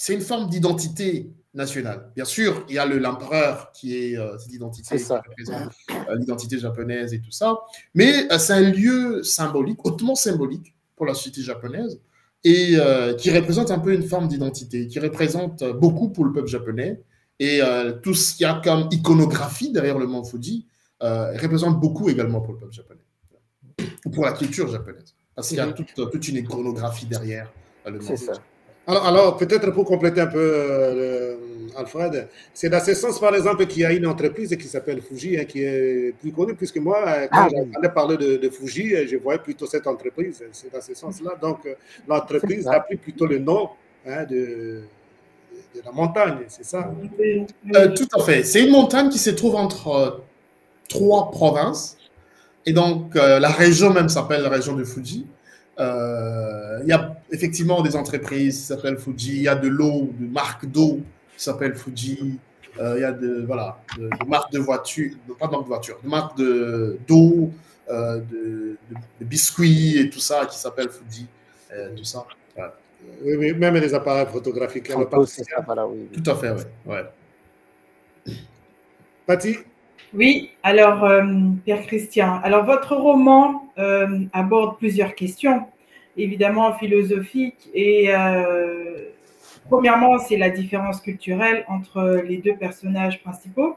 une forme d'identité nationale. Bien sûr, il y a l'empereur qui est cette identité, qui représente l'identité japonaise et tout ça, mais c'est un lieu symbolique, hautement symbolique pour la société japonaise, et qui représente un peu une forme d'identité, qui représente beaucoup pour le peuple japonais, et tout ce qu'il y a comme iconographie derrière le mont Fuji représente beaucoup également pour le peuple japonais, ou pour la culture japonaise, parce qu'il y a toute une iconographie derrière le mont Fuji. Alors peut-être pour compléter un peu, Alfred, c'est dans ce sens, par exemple, qu'il y a une entreprise qui s'appelle Fuji, hein, qui est plus connue, puisque moi, quand j'allais parler de Fuji, je voyais plutôt cette entreprise, c'est dans ce sens-là. Donc, l'entreprise a pris plutôt le nom de la montagne, c'est ça? Tout à fait. C'est une montagne qui se trouve entre 3 provinces, et donc la région même s'appelle la région de Fuji. Il y a effectivement des entreprises qui s'appellent Fuji, il y a de l'eau, de marques d'eau qui s'appellent Fuji, il y a de marques de voitures, pas de marques de voitures, de marques d'eau, de biscuits et tout ça qui s'appellent Fuji, tout ça. Ouais. Oui, oui, même les appareils photographiques. Voilà, oui. Tout à fait, oui. Ouais. Patty? Oui, alors, Pierre Christian, alors votre roman aborde plusieurs questions, évidemment philosophiques, et premièrement, c'est la différence culturelle entre les deux personnages principaux,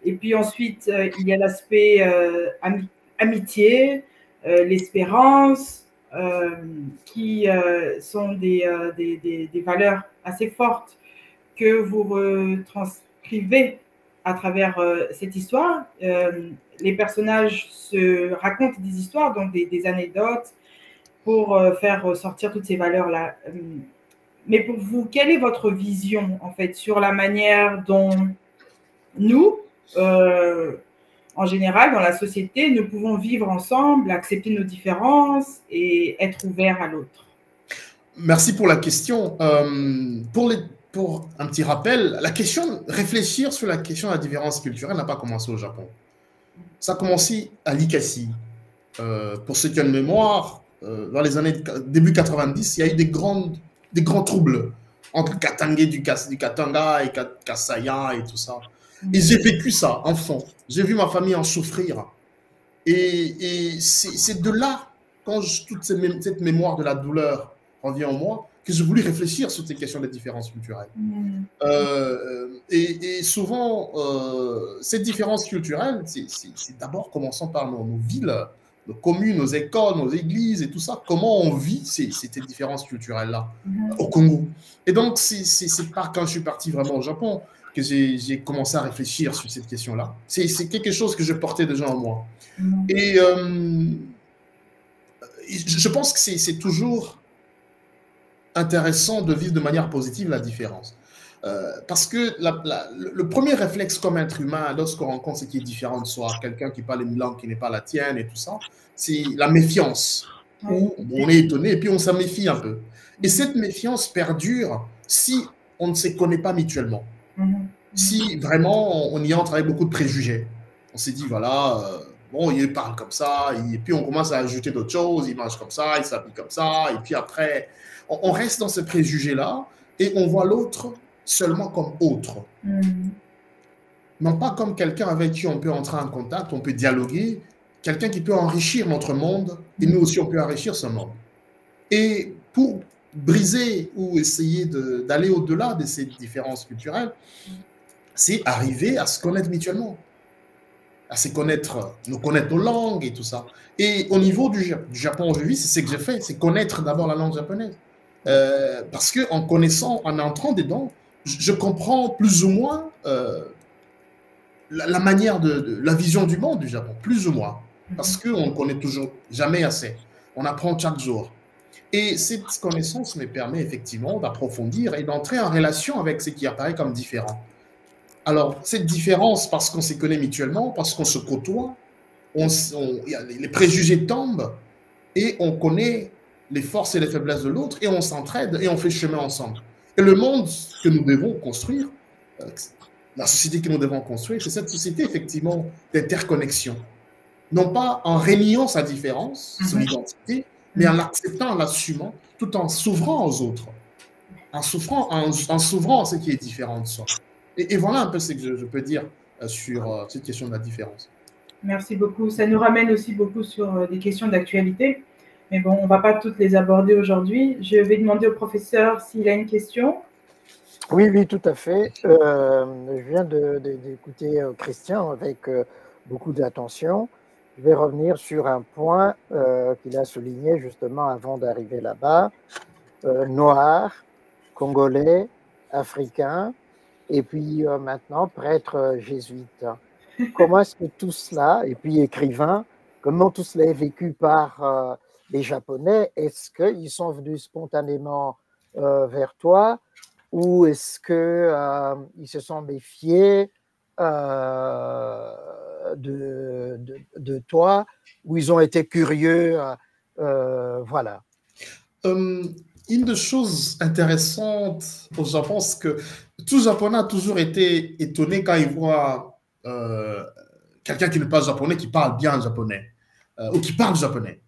et puis ensuite, il y a l'aspect amitié, l'espérance, qui sont des valeurs assez fortes que vous retranscrivez à travers cette histoire. Les personnages se racontent des histoires, donc des anecdotes, pour faire ressortir toutes ces valeurs-là. Mais pour vous, quelle est votre vision, en fait, sur la manière dont nous, en général, dans la société, nous pouvons vivre ensemble, accepter nos différences et être ouverts à l'autre? Merci pour la question. Pour un petit rappel, réfléchir sur la question de la différence culturelle n'a pas commencé au Japon. Ça a commencé à l'Ikasi. Pour ceux qui ont une mémoire, dans les années début 90, il y a eu des grands troubles entre Katangé du Katanga et Kasaya et tout ça. Et j'ai vécu ça, enfant. J'ai vu ma famille en souffrir. Et c'est de là, quand toute cette mémoire de la douleur revient en moi, que j'ai voulu réfléchir sur ces questions de différences culturelles. Et souvent, ces différences culturelles, c'est d'abord commençant par nos villes, nos communes, nos écoles, nos églises et tout ça. Comment on vit ces différences culturelles-là au Congo. Et donc, c'est pas quand je suis parti vraiment au Japon que j'ai commencé à réfléchir sur cette question-là. C'est quelque chose que je portais déjà en moi. Et je pense que c'est toujours intéressant de vivre de manière positive la différence. Parce que le premier réflexe comme être humain, lorsqu'on rencontre ce qui est différent de soi, quelqu'un qui parle une langue qui n'est pas la tienne et tout ça, c'est la méfiance. Où on est étonné et puis on s'en méfie un peu. Et cette méfiance perdure si on ne se connaît pas mutuellement. Si vraiment on y entre avec beaucoup de préjugés. On s'est dit, voilà, bon, il parle comme ça, et puis on commence à ajouter d'autres choses, il mange comme ça, il s'habille comme ça, et puis après, on reste dans ce préjugé-là et on voit l'autre seulement comme autre. Non pas comme quelqu'un avec qui on peut entrer en contact, on peut dialoguer, quelqu'un qui peut enrichir notre monde, et nous aussi on peut enrichir ce monde. Et pour briser ou essayer d'aller au-delà de ces différences culturelles, c'est arriver à se connaître mutuellement, à se connaître nos langues et tout ça. Et au niveau du Japon où je vis, c'est ce que j'ai fait, c'est connaître d'abord la langue japonaise. Parce qu'en connaissant, en entrant dedans, je comprends plus ou moins la manière la vision du monde du Japon, plus ou moins. Parce qu'on ne connaît toujours jamais assez. On apprend chaque jour. Et cette connaissance me permet effectivement d'approfondir et d'entrer en relation avec ce qui apparaît comme différent. Alors, cette différence, parce qu'on se connaît mutuellement, parce qu'on se côtoie, les préjugés tombent et on connaît les forces et les faiblesses de l'autre et on s'entraide et on fait chemin ensemble. Et le monde que nous devons construire, la société que nous devons construire, c'est cette société effectivement d'interconnexion. Non pas en réniant sa différence, son identité, mais en l'acceptant, en l'assumant, tout en s'ouvrant aux autres, en s'ouvrant à ce qui est différent de soi. Et voilà un peu ce que je peux dire sur cette question de la différence. Merci beaucoup. Ça nous ramène aussi beaucoup sur des questions d'actualité. Mais bon, on ne va pas toutes les aborder aujourd'hui. Je vais demander au professeur s'il a une question. Oui, tout à fait. Je viens d'écouter Christian avec beaucoup d'attention. Je vais revenir sur un point qu'il a souligné justement avant d'arriver là-bas. Noir, congolais, africain, et puis maintenant prêtre jésuite. Comment est-ce que tout cela, et puis écrivain, comment tout cela est vécu par les Japonais? Est-ce qu'ils sont venus spontanément vers toi ou est-ce qu'ils se sont méfiés de toi, ou ils ont été curieux? Voilà. Une des choses intéressantes au Japon, c'est que tout Japonais a toujours été étonné quand il voit quelqu'un qui n'est pas japonais, qui parle bien japonais, ou qui parle japonais.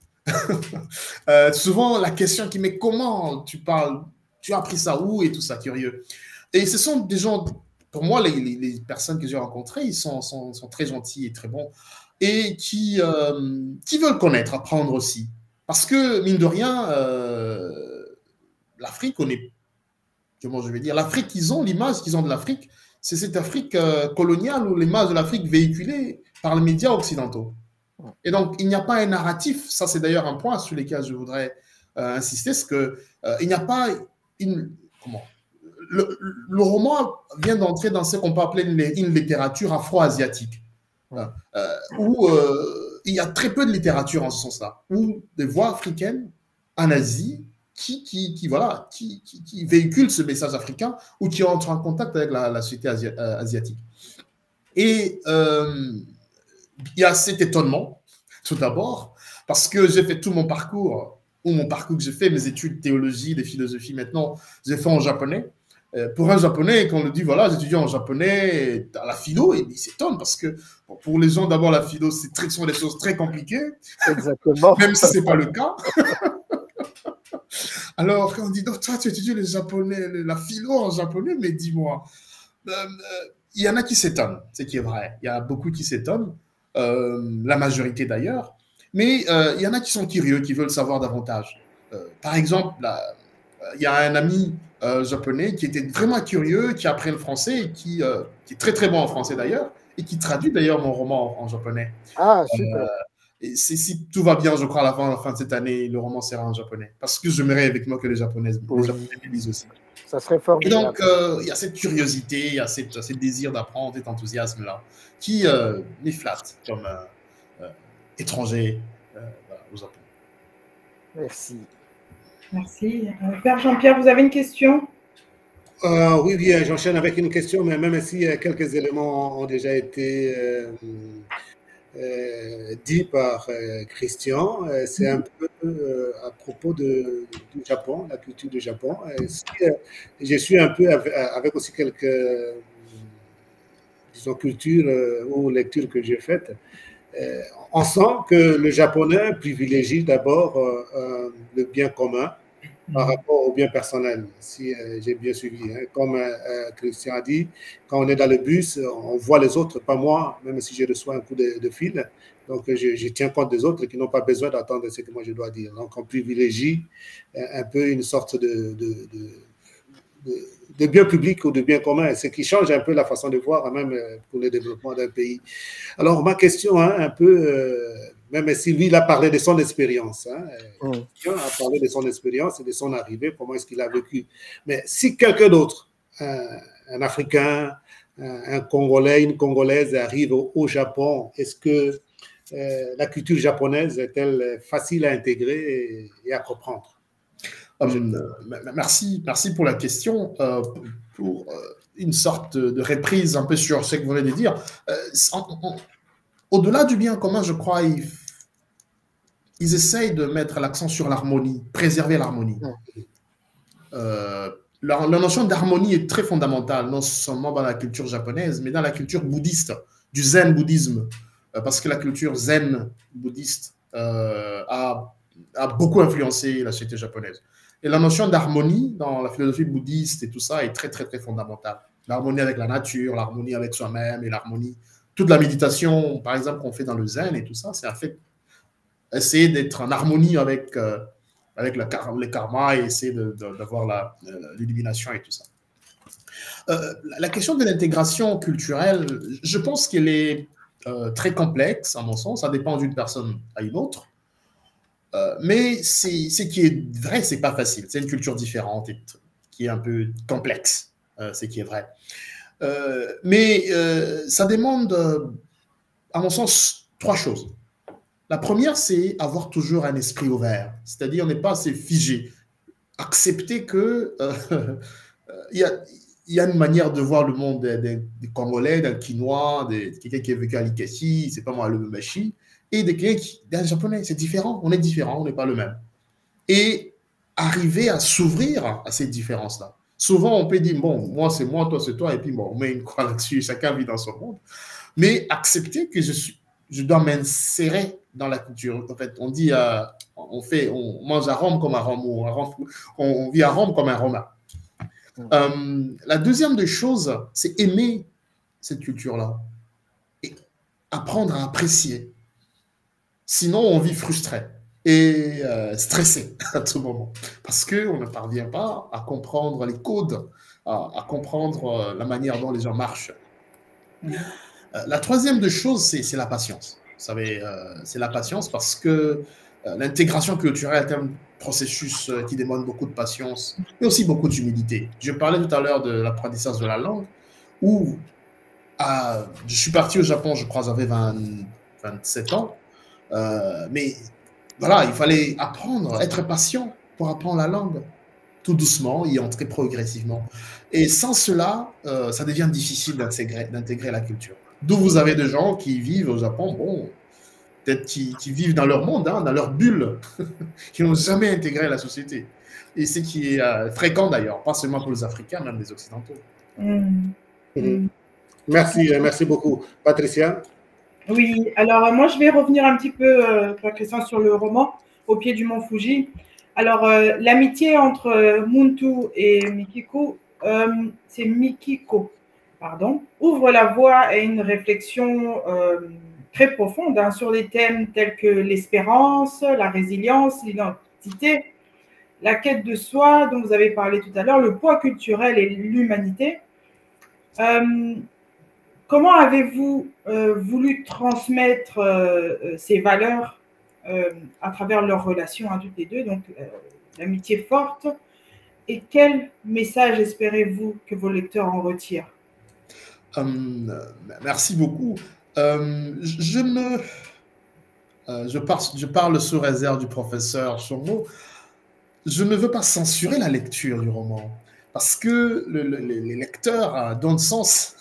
Souvent, la question qui met comment tu parles, tu as appris ça où et tout ça, curieux. Et ce sont des gens, pour moi, les personnes que j'ai rencontrées, ils sont très gentils et très bons, et qui veulent connaître, apprendre aussi. Parce que, mine de rien, l'Afrique, comment je vais dire, l'Afrique, l'image qu'ils ont de l'Afrique, c'est cette Afrique coloniale ou l'image de l'Afrique véhiculée par les médias occidentaux. Et donc, il n'y a pas un narratif, ça c'est d'ailleurs un point sur lequel je voudrais insister, c'est qu'il n'y a pas le roman vient d'entrer dans ce qu'on peut appeler une littérature afro-asiatique, où il y a très peu de littérature en ce sens-là, où des voix africaines en Asie qui véhiculent ce message africain ou qui entrent en contact avec la société asiatique. Et il y a cet étonnement, tout d'abord, parce que j'ai fait tout mon parcours que j'ai fait, mes études de théologie, de philosophie maintenant, j'ai fait en japonais. Pour un japonais, quand on le dit, voilà, j'étudie en japonais à la philo, et il s'étonne parce que pour les gens, d'abord, la philo, ce sont des choses très compliquées. Exactement. Même si ce n'est pas le cas. Alors, quand on dit, toi, tu étudies le japonais, la philo en japonais, mais dis-moi, il y en a qui s'étonnent, ce qui est vrai. Il y a beaucoup qui s'étonnent, la majorité d'ailleurs, mais il y en a qui sont curieux, qui veulent savoir davantage. Par exemple, il y a un ami japonais qui était vraiment curieux, qui apprend le français, et qui est très très bon en français d'ailleurs, et qui traduit d'ailleurs mon roman en japonais. Ah, super. Et si tout va bien, je crois, à la fin de cette année, le roman sera en japonais. Parce que je j'aimerais avec moi que les Japonais lisent aussi. Ça serait formidable. Et donc, il y a cette curiosité, il y a ce désir d'apprendre, cet enthousiasme-là, qui m'efflate comme étranger au Japon. Merci. Merci. Père Jean-Pierre, vous avez une question? Oui, j'enchaîne avec une question, mais même si quelques éléments ont déjà été dit par Christian, c'est un peu à propos du Japon, la culture du Japon. Je suis un peu avec aussi quelques disons, cultures ou lectures que j'ai faites. On sent que le japonais privilégie d'abord le bien commun par rapport au bien personnel, si j'ai bien suivi. Hein. Comme Christian a dit, quand on est dans le bus, on voit les autres, pas moi, même si je reçois un coup de fil. Donc, je tiens compte des autres qui n'ont pas besoin d'attendre ce que moi je dois dire. Donc, on privilégie un peu une sorte de bien public ou de bien commun, ce qui change un peu la façon de voir, même pour le développement d'un pays. Alors, ma question, hein, un peu, même si lui, il a parlé de son expérience, hein, il a parlé de son expérience et de son arrivée, comment est-ce qu'il a vécu. Mais si quelqu'un d'autre, un Africain, un Congolais, une Congolaise arrive au Japon, est-ce que la culture japonaise est-elle facile à intégrer et à comprendre? Merci pour la question. Pour une sorte de reprise un peu sur ce que vous venez de dire. Au-delà du bien commun, je crois, ils essayent de mettre l'accent sur l'harmonie, préserver l'harmonie. La notion d'harmonie est très fondamentale, non seulement dans la culture japonaise, mais dans la culture bouddhiste, du zen bouddhisme, parce que la culture zen bouddhiste a beaucoup influencé la société japonaise. Et la notion d'harmonie dans la philosophie bouddhiste et tout ça est très, très, très fondamentale. L'harmonie avec la nature, l'harmonie avec soi-même et l'harmonie. Toute la méditation, par exemple, qu'on fait dans le zen et tout ça, c'est en fait essayer d'être en harmonie avec le karma et essayer d'avoir l'illumination et tout ça. La question de l'intégration culturelle, je pense qu'elle est très complexe, à mon sens. Ça dépend d'une personne à une autre. Mais ce qui est vrai, c'est pas facile. C'est une culture différente et qui est un peu complexe, ce qui est vrai. Mais ça demande, à mon sens, 3 choses. La première, c'est avoir toujours un esprit ouvert. C'est-à-dire, on n'est pas assez figé. Accepter que il y a une manière de voir le monde des Congolais, d'un Quinois, de quelqu'un qui a vécu à Likasi, c'est pas moi, le Lubumbashi, et d'un Japonais. C'est différent. On est différent, on n'est pas le même. Et arriver à s'ouvrir à ces différences-là. Souvent, on peut dire, bon, moi, c'est moi, toi, c'est toi, et puis bon, on met une croix là-dessus, chacun vit dans son monde. Mais accepter que je dois m'insérer dans la culture. En fait, on dit, on mange à Rome comme à Rome, ou on vit à Rome comme un Romain. La deuxième des choses, c'est aimer cette culture-là et apprendre à apprécier. Sinon, on vit frustré et stressé à tout moment parce qu'on ne parvient pas à comprendre les codes, à comprendre la manière dont les gens marchent. La troisième des choses, c'est la patience. Vous savez, c'est la patience parce que l'intégration culturelle est un processus qui demande beaucoup de patience, mais aussi beaucoup d'humilité. Je parlais tout à l'heure de l'apprentissage de la langue, où je suis parti au Japon, je crois, j'avais 27 ans, mais voilà, il fallait apprendre, être patient pour apprendre la langue, tout doucement, y entrer progressivement. Et sans cela, ça devient difficile d'intégrer la culture. D'où vous avez des gens qui vivent au Japon, bon, peut-être qui vivent dans leur monde, hein, dans leur bulle, qui n'ont jamais intégré la société. Et ce qui est fréquent d'ailleurs, pas seulement pour les Africains, même les Occidentaux. Merci beaucoup. Patricia? Oui, alors moi je vais revenir un petit peu, Christian, sur le roman Au pied du mont Fuji. Alors, l'amitié entre Muntu et Mikiko, c'est Mikiko, pardon, ouvre la voie à une réflexion très profonde hein, sur des thèmes tels que l'espérance, la résilience, l'identité, la quête de soi, dont vous avez parlé tout à l'heure, le poids culturel et l'humanité. Comment avez-vous voulu transmettre ces valeurs à travers leur relation à toutes les deux, donc l'amitié forte, et quel message espérez-vous que vos lecteurs en retirent? Merci beaucoup. Je parle sous réserve du professeur Chongo. Je ne veux pas censurer la lecture du roman, parce que les lecteurs donnent sens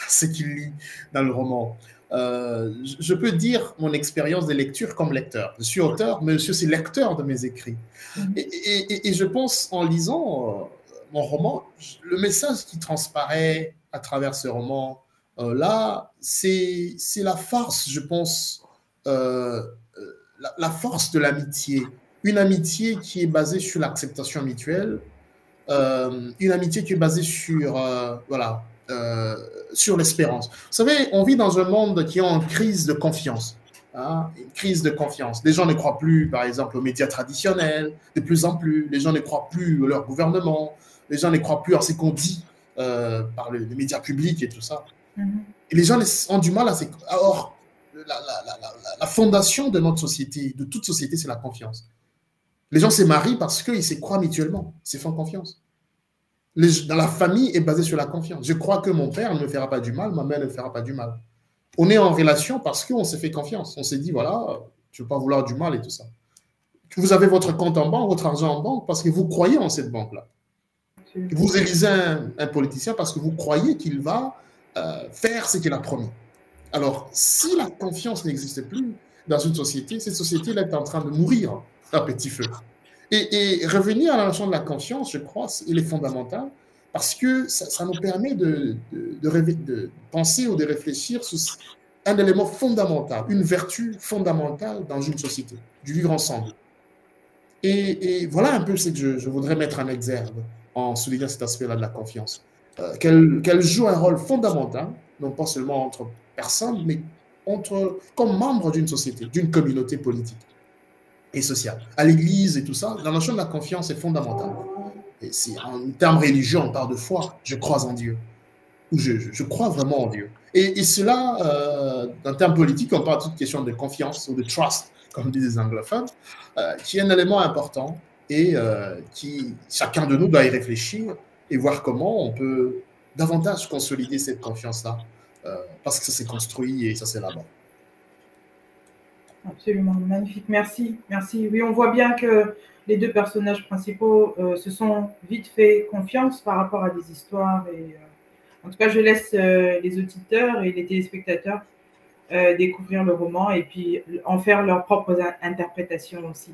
à ce qu'ils lisent dans le roman. Je peux dire mon expérience de lecture comme lecteur. Je suis auteur, mais je suis aussi lecteur de mes écrits. Et je pense, en lisant mon roman, le message qui transparaît à travers ce roman, là, c'est la force, je pense, la force de l'amitié. Une amitié qui est basée sur l'acceptation mutuelle, une amitié qui est basée sur, voilà, sur l'espérance. Vous savez, on vit dans un monde qui est en crise de confiance. Hein, une crise de confiance. Les gens ne croient plus, par exemple, aux médias traditionnels, de plus en plus. Les gens ne croient plus à leur gouvernement. Les gens ne croient plus à ce qu'on dit par les médias publics et tout ça. Et les gens ont du mal à... Or, la fondation de notre société, de toute société, c'est la confiance. Les gens se marient parce qu'ils se croient mutuellement, ils se font confiance. Dans la famille est basée sur la confiance. Je crois que mon père ne me fera pas du mal, ma mère ne me fera pas du mal. On est en relation parce qu'on s'est fait confiance. On s'est dit, voilà, je ne veux pas vouloir du mal et tout ça. Vous avez votre compte en banque, votre argent en banque parce que vous croyez en cette banque-là. Vous élisez un politicien parce que vous croyez qu'il va faire ce qu'il a promis. Alors, si la confiance n'existe plus dans une société, cette société est en train de mourir à petit feu. Et revenir à la notion de la confiance, je crois, il est fondamental parce que ça nous permet de penser ou de réfléchir sur un élément fondamental, une vertu fondamentale dans une société, du vivre ensemble. Et voilà un peu ce que je voudrais mettre en exergue en soulignant cet aspect-là de la confiance. Qu'elle joue un rôle fondamental, non pas seulement entre personnes, mais comme membre d'une société, d'une communauté politique et sociale. À l'église et tout ça, la notion de la confiance est fondamentale. Et en termes religieux, on parle de foi. Je crois en Dieu. Ou je crois vraiment en Dieu. Et cela, en termes politiques, on parle de toute question de confiance ou de trust, comme disent les anglophones, qui est un élément important et qui, chacun de nous doit y réfléchir et voir comment on peut davantage consolider cette confiance-là, parce que ça s'est construit et ça s'élabore. Absolument, magnifique, merci, merci. Oui, on voit bien que les deux personnages principaux se sont vite fait confiance par rapport à des histoires. Et, en tout cas, je laisse les auditeurs et les téléspectateurs découvrir le roman et puis en faire leurs propres interprétations aussi.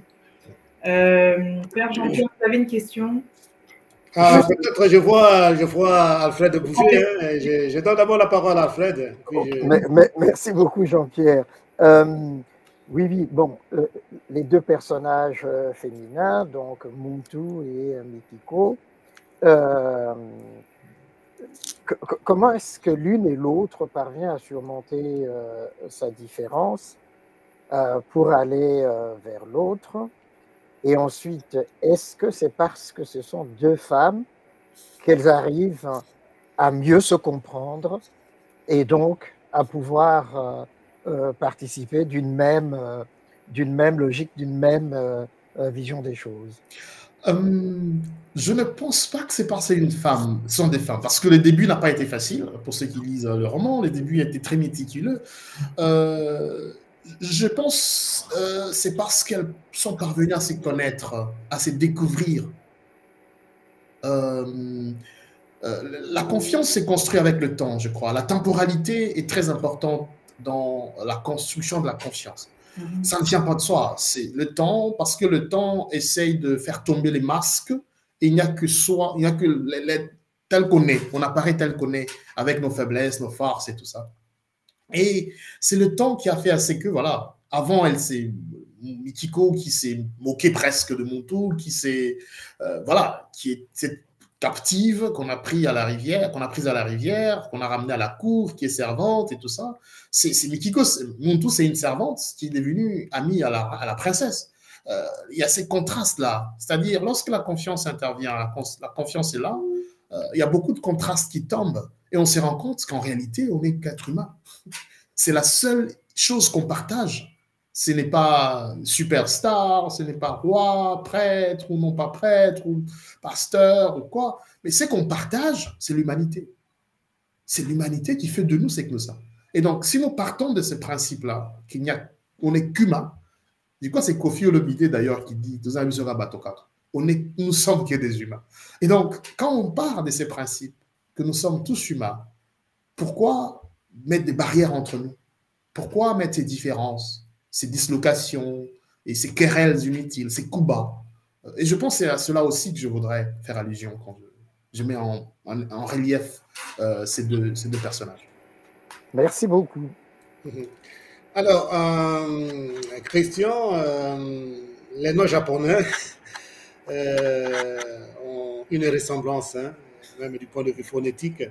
Père Jean-Pierre, vous avez une question? Peut-être je vois Alfred bouger. Hein. Je donne d'abord la parole à Alfred. Merci beaucoup, Jean-Pierre. Oui, bon, les deux personnages féminins, donc Muntu et Mikiko, comment est-ce que l'une et l'autre parvient à surmonter sa différence pour aller vers l'autre? Et ensuite, est-ce que c'est parce que ce sont deux femmes qu'elles arrivent à mieux se comprendre et donc à pouvoir participer d'une même logique, d'une même vision des choses? Je ne pense pas que c'est parce que c'est une femme, ce sont des femmes, parce que le début n'a pas été facile, pour ceux qui lisent le roman, le début a été très méticuleux. Je pense c'est parce qu'elles sont parvenues à se connaître, à se découvrir. La confiance s'est construite avec le temps, je crois. La temporalité est très importante dans la construction de la confiance. Ça ne vient pas de soi, c'est le temps, parce que le temps essaye de faire tomber les masques, et il n'y a que soi, il n'y a que tel qu'on est, on apparaît tel qu'on est, avec nos faiblesses, nos forces et tout ça. Et c'est le temps qui a fait assez que, voilà, avant, elle s'est, Mikiko qui s'est moquée presque de Muntu, qui s'est, voilà, qui est cette captive qu'on a prise à la rivière, qu'on a ramenée à la cour, qui est servante et tout ça. C'est Mikiko, Muntu, c'est une servante qui est devenue amie à la princesse. Il y a ces contrastes-là. C'est-à-dire, lorsque la confiance intervient, la confiance est là, il y a beaucoup de contrastes qui tombent. Et on se rend compte qu'en réalité, on n'est qu'être humain. C'est la seule chose qu'on partage. Ce n'est pas superstar, ce n'est pas roi, prêtre ou non pas prêtre, ou pasteur ou quoi. Mais ce qu'on partage, c'est l'humanité. C'est l'humanité qui fait de nous ce que nous sommes. Et donc, si nous partons de ce principe-là, qu'on n'est qu'humain, du coup, c'est Kofi Olomide d'ailleurs qui dit, nous sommes que des humains. Et donc, quand on part de ces principes, que nous sommes tous humains, pourquoi mettre des barrières entre nous? Pourquoi mettre ces différences, ces dislocations et ces querelles inutiles, ces coups bas? Et je pense que c'est à cela aussi que je voudrais faire allusion quand je mets en relief ces deux personnages. Merci beaucoup. Alors, Christian, les noms japonais ont une ressemblance, hein, même du point de vue phonétique,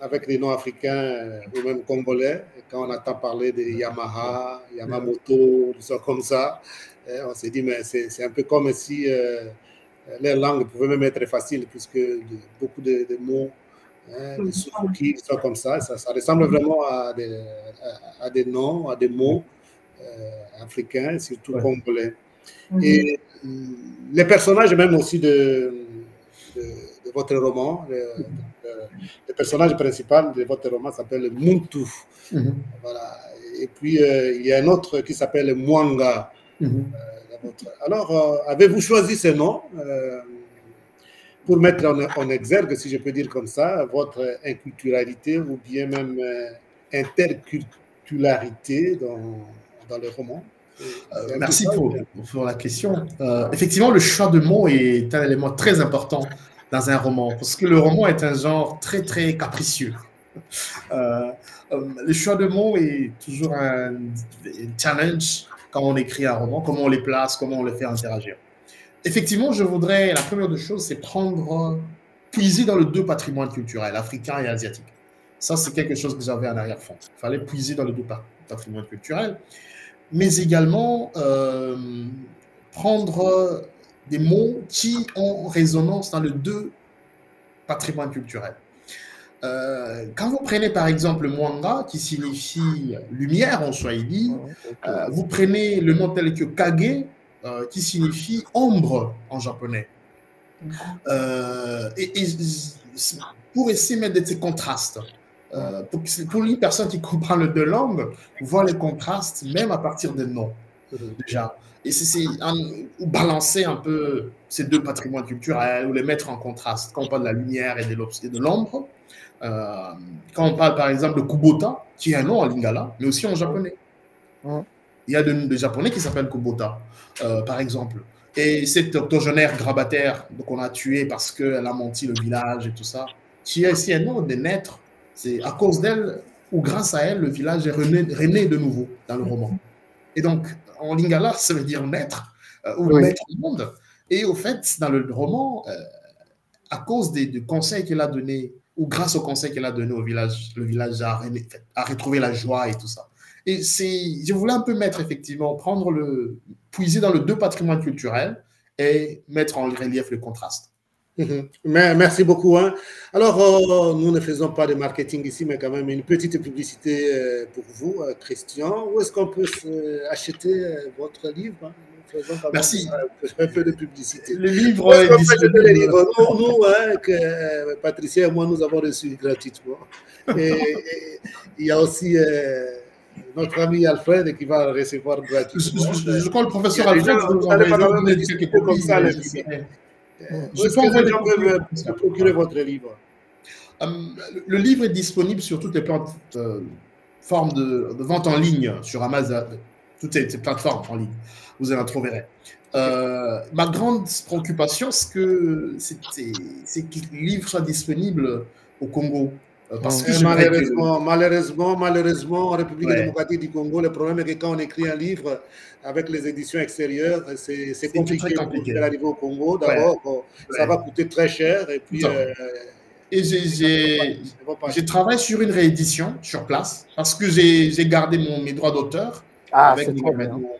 avec les noms africains ou même congolais. Et quand on entend parler de Yamaha, Yamamoto, tout ça comme ça, on s'est dit, mais c'est un peu comme si les langues pouvaient même être faciles, puisque beaucoup de mots, des suzuki, des choses comme ça, ça ressemble vraiment à des noms, à des mots africains, surtout congolais. Et les personnages même aussi de votre roman, le personnage principal de votre roman s'appelle Muntu. Voilà. Et puis, il y a un autre qui s'appelle Mwanga. Alors, avez-vous choisi ce nom pour mettre en exergue, si je peux dire comme ça, votre inculturalité ou bien même interculturalité dans le roman? Merci pour la question. Effectivement, le choix de mots est un élément très important dans un roman, parce que le roman est un genre très, très capricieux. Le choix de mots est toujours un challenge quand on écrit un roman, comment on les place, comment on les fait interagir. Effectivement, la première des choses, c'est puiser dans les deux patrimoines culturels, africain et asiatique. Ça, c'est quelque chose que j'avais en arrière-fond. Il fallait puiser dans les deux patrimoines culturels, mais également prendre des mots qui ont résonance dans les deux patrimoines culturels. Quand vous prenez par exemple Mwanga, qui signifie lumière en swahili, vous prenez le nom tel que Kage, qui signifie ombre en japonais. Pour essayer de mettre ces contrastes, pour une personne qui comprend les deux langues, voir les contrastes même à partir des noms, déjà. Et c'est balancer un peu ces deux patrimoines culturels ou les mettre en contraste. Quand on parle de la lumière et de l'ombre, quand on parle par exemple de Kubota, qui est un nom en lingala, mais aussi en japonais. Il y a des Japonais qui s'appellent Kubota, par exemple. Et cette octogénaire grabataire qu'on a tuée parce qu'elle a menti le village et tout ça, qui est ici un nom de naître. C'est à cause d'elle ou grâce à elle, le village est rené de nouveau dans le roman. Et donc, en lingala, ça veut dire naître ou mettre au monde. Et au fait, dans le roman, à cause des conseils qu'elle a donnés, ou grâce aux conseils qu'elle a donnés au village, le village a retrouvé la joie et tout ça. Et je voulais un peu mettre, effectivement, puiser dans le deux patrimoines culturels et mettre en relief le contraste. Merci beaucoup. Hein. Alors, nous ne faisons pas de marketing ici, mais quand même une petite publicité pour vous, Christian. Où est-ce qu'on peut acheter votre livre? Hein? Merci. Un peu de publicité. Le livre est disponible. Nous, hein, Patricia et moi, nous avons reçu gratuitement. Et il y a aussi notre ami Alfred qui va recevoir gratuitement. Je crois que le professeur Alfred vous allez pas donner quelques copies comme ça. Où est-ce que les gens peuvent procurer votre livre? Le livre est disponible sur toutes les plateformes de vente en ligne, sur Amazon, toutes ces plateformes en ligne. Vous en trouverez. Ma grande préoccupation, c'est que le livre soit disponible au Congo. Parce que malheureusement, en République démocratique du Congo, le problème est que quand on écrit un livre avec les éditions extérieures, c'est compliqué d'arriver au Congo. D'abord, ça va coûter très cher. Et puis, j'ai travaillé sur une réédition sur place parce que j'ai gardé mes droits d'auteur avec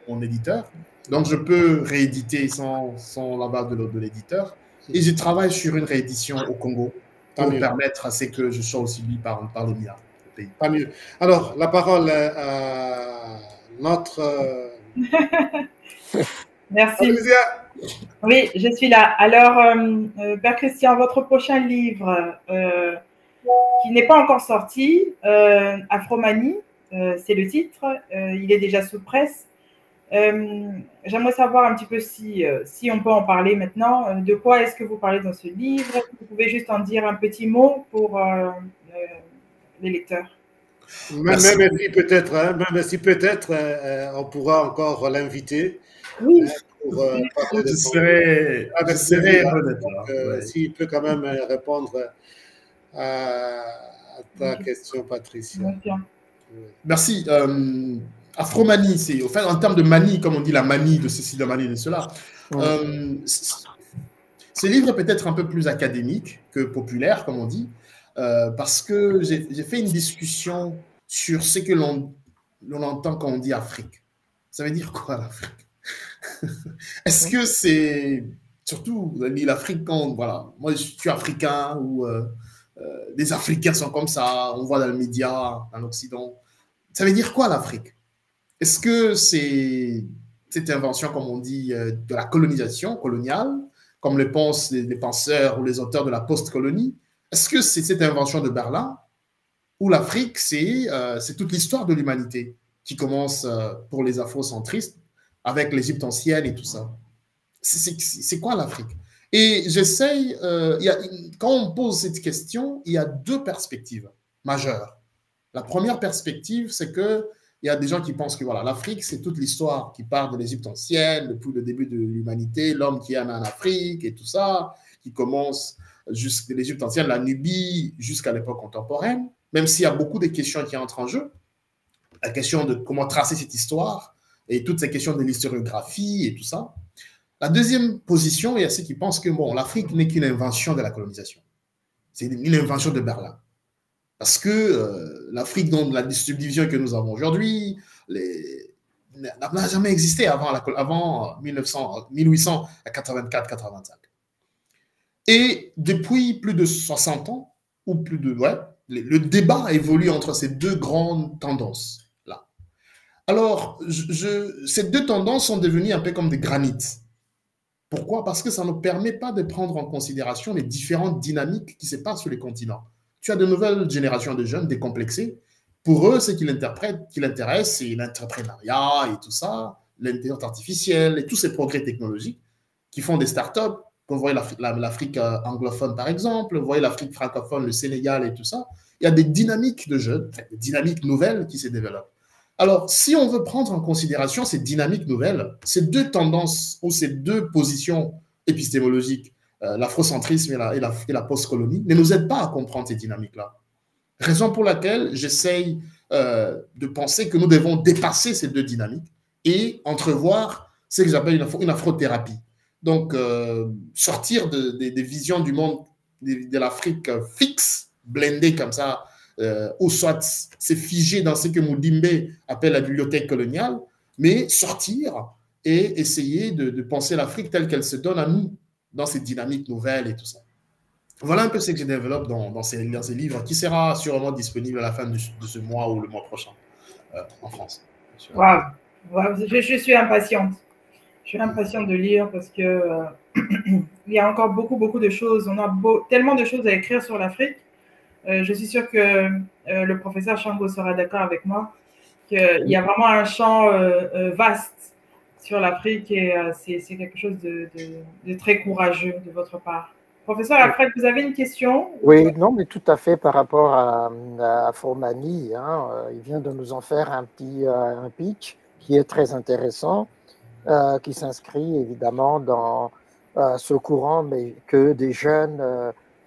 mon éditeur. Donc, je peux rééditer sans l'aval de l'éditeur. Et je travaille sur une réédition au Congo pour permettre à ce que je sois aussi lu par le MIA. Pas mieux. Alors, la parole à notre... Merci. Oui, je suis là. Alors, Père Christian, votre prochain livre, qui n'est pas encore sorti, Afromanie, c'est le titre. Il est déjà sous presse. J'aimerais savoir un petit peu si on peut en parler maintenant. De quoi est-ce que vous parlez dans ce livre? Vous pouvez juste en dire un petit mot pour les lecteurs. Même si peut-être on pourra encore l'inviter. Oui. Pour parler de s'il peut quand même répondre à ta question, Patricia. Merci. Afromanie, c'est en termes de manie, comme on dit la manie de ceci, la manie de cela. Ce livre est peut-être un peu plus académique que populaire, comme on dit, parce que j'ai fait une discussion sur ce que l'on entend quand on dit Afrique. Ça veut dire quoi l'Afrique? Est-ce que c'est surtout l'Afrique quand voilà, moi je suis africain ou les Africains sont comme ça, on voit dans le média, dans l'Occident. Ça veut dire quoi l'Afrique? Est-ce que c'est cette invention, comme on dit, de la colonisation coloniale, comme le pensent les penseurs ou les auteurs de la post-colonie? Est-ce que c'est cette invention de Berlin? Ou l'Afrique, c'est toute l'histoire de l'humanité qui commence pour les afrocentristes avec l'Égypte ancienne et tout ça. C'est quoi l'Afrique? Et j'essaye, quand on pose cette question, il y a deux perspectives majeures. La première perspective, c'est que il y a des gens qui pensent que voilà, l'Afrique, c'est toute l'histoire qui part de l'Égypte ancienne, depuis le début de l'humanité, l'homme qui est en Afrique et tout ça, qui commence jusqu'à l'Égypte ancienne, la Nubie, jusqu'à l'époque contemporaine, même s'il y a beaucoup de questions qui entrent en jeu. La question de comment tracer cette histoire et toutes ces questions de l'historiographie et tout ça. La deuxième position, il y a ceux qui pensent que bon, l'Afrique n'est qu'une invention de la colonisation. C'est une invention de Berlin. Parce que l'Afrique, dans la subdivision que nous avons aujourd'hui, n'a jamais existé avant 1884-85. Et depuis plus de 60 ans, ou plus de... Ouais, le débat évolue entre ces deux grandes tendances-là. Alors, ces deux tendances sont devenues un peu comme des granites. Pourquoi? Parce que ça ne permet pas de prendre en considération les différentes dynamiques qui se passent sur les continents. Tu as de nouvelles générations de jeunes décomplexés. Pour eux, ce qui l'intéresse, c'est l'entrepreneuriat et tout ça, l'intelligence artificielle et tous ces progrès technologiques qui font des startups. Vous voyez l'Afrique anglophone, par exemple, vous voyez l'Afrique francophone, le Sénégal et tout ça. Il y a des dynamiques de jeunes, des dynamiques nouvelles qui se développent. Alors, si on veut prendre en considération ces dynamiques nouvelles, ces deux tendances ou ces deux positions épistémologiques, l'afrocentrisme et la post-colonie, ne nous aident pas à comprendre ces dynamiques-là. Raison pour laquelle j'essaye de penser que nous devons dépasser ces deux dynamiques et entrevoir ce que j'appelle une afrothérapie. Donc, sortir des visions du monde de l'Afrique fixe, blindée comme ça, ou soit c'est figé dans ce que Moudimbe appelle la bibliothèque coloniale, mais sortir et essayer de penser l'Afrique telle qu'elle se donne à nous, dans ces dynamiques nouvelles et tout ça. Voilà un peu ce que je développe dans ces livres, qui sera sûrement disponible à la fin de ce mois ou le mois prochain en France. Wow. Je suis impatiente. Je suis impatiente de lire parce que il y a encore beaucoup de choses. On a tellement de choses à écrire sur l'Afrique. Je suis sûre que le professeur Shango sera d'accord avec moi qu'il y a vraiment un champ vaste sur l'Afrique et c'est quelque chose de très courageux de votre part. Professeur Alfred, vous avez une question? Oui, non, mais tout à fait par rapport à Formani. Hein, il vient de nous en faire un pitch qui est très intéressant, qui s'inscrit évidemment dans ce courant, mais que des jeunes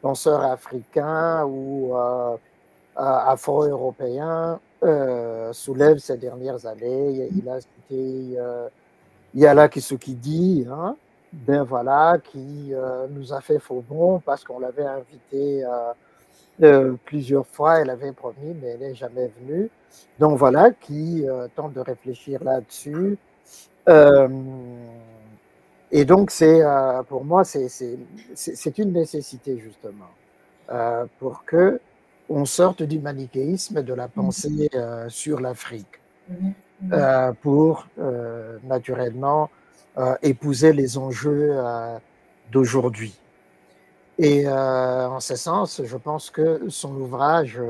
penseurs africains ou afro-européens soulèvent ces dernières années. Il a cité Yala Kisukidi, hein, ben voilà, qui nous a fait faux bond parce qu'on l'avait invité plusieurs fois, elle avait promis, mais elle n'est jamais venue. Donc voilà, qui tente de réfléchir là-dessus. Et donc, pour moi, c'est une nécessité, justement, pour qu'on sorte du manichéisme de la pensée sur l'Afrique, pour naturellement épouser les enjeux d'aujourd'hui. Et en ce sens, je pense que son ouvrage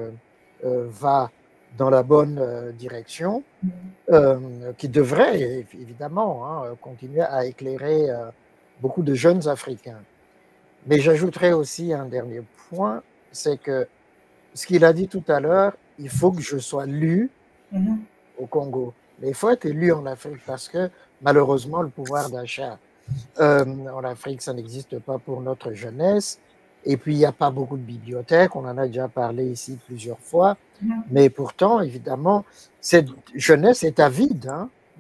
va dans la bonne direction, qui devrait évidemment continuer à éclairer beaucoup de jeunes Africains. Mais j'ajouterais aussi un dernier point, c'est que ce qu'il a dit tout à l'heure, il faut que je sois lu au Congo. Mais il faut être lu en Afrique parce que malheureusement, le pouvoir d'achat en Afrique, ça n'existe pas pour notre jeunesse. Et puis, il n'y a pas beaucoup de bibliothèques. On en a déjà parlé ici plusieurs fois. Mais pourtant, évidemment, cette jeunesse est avide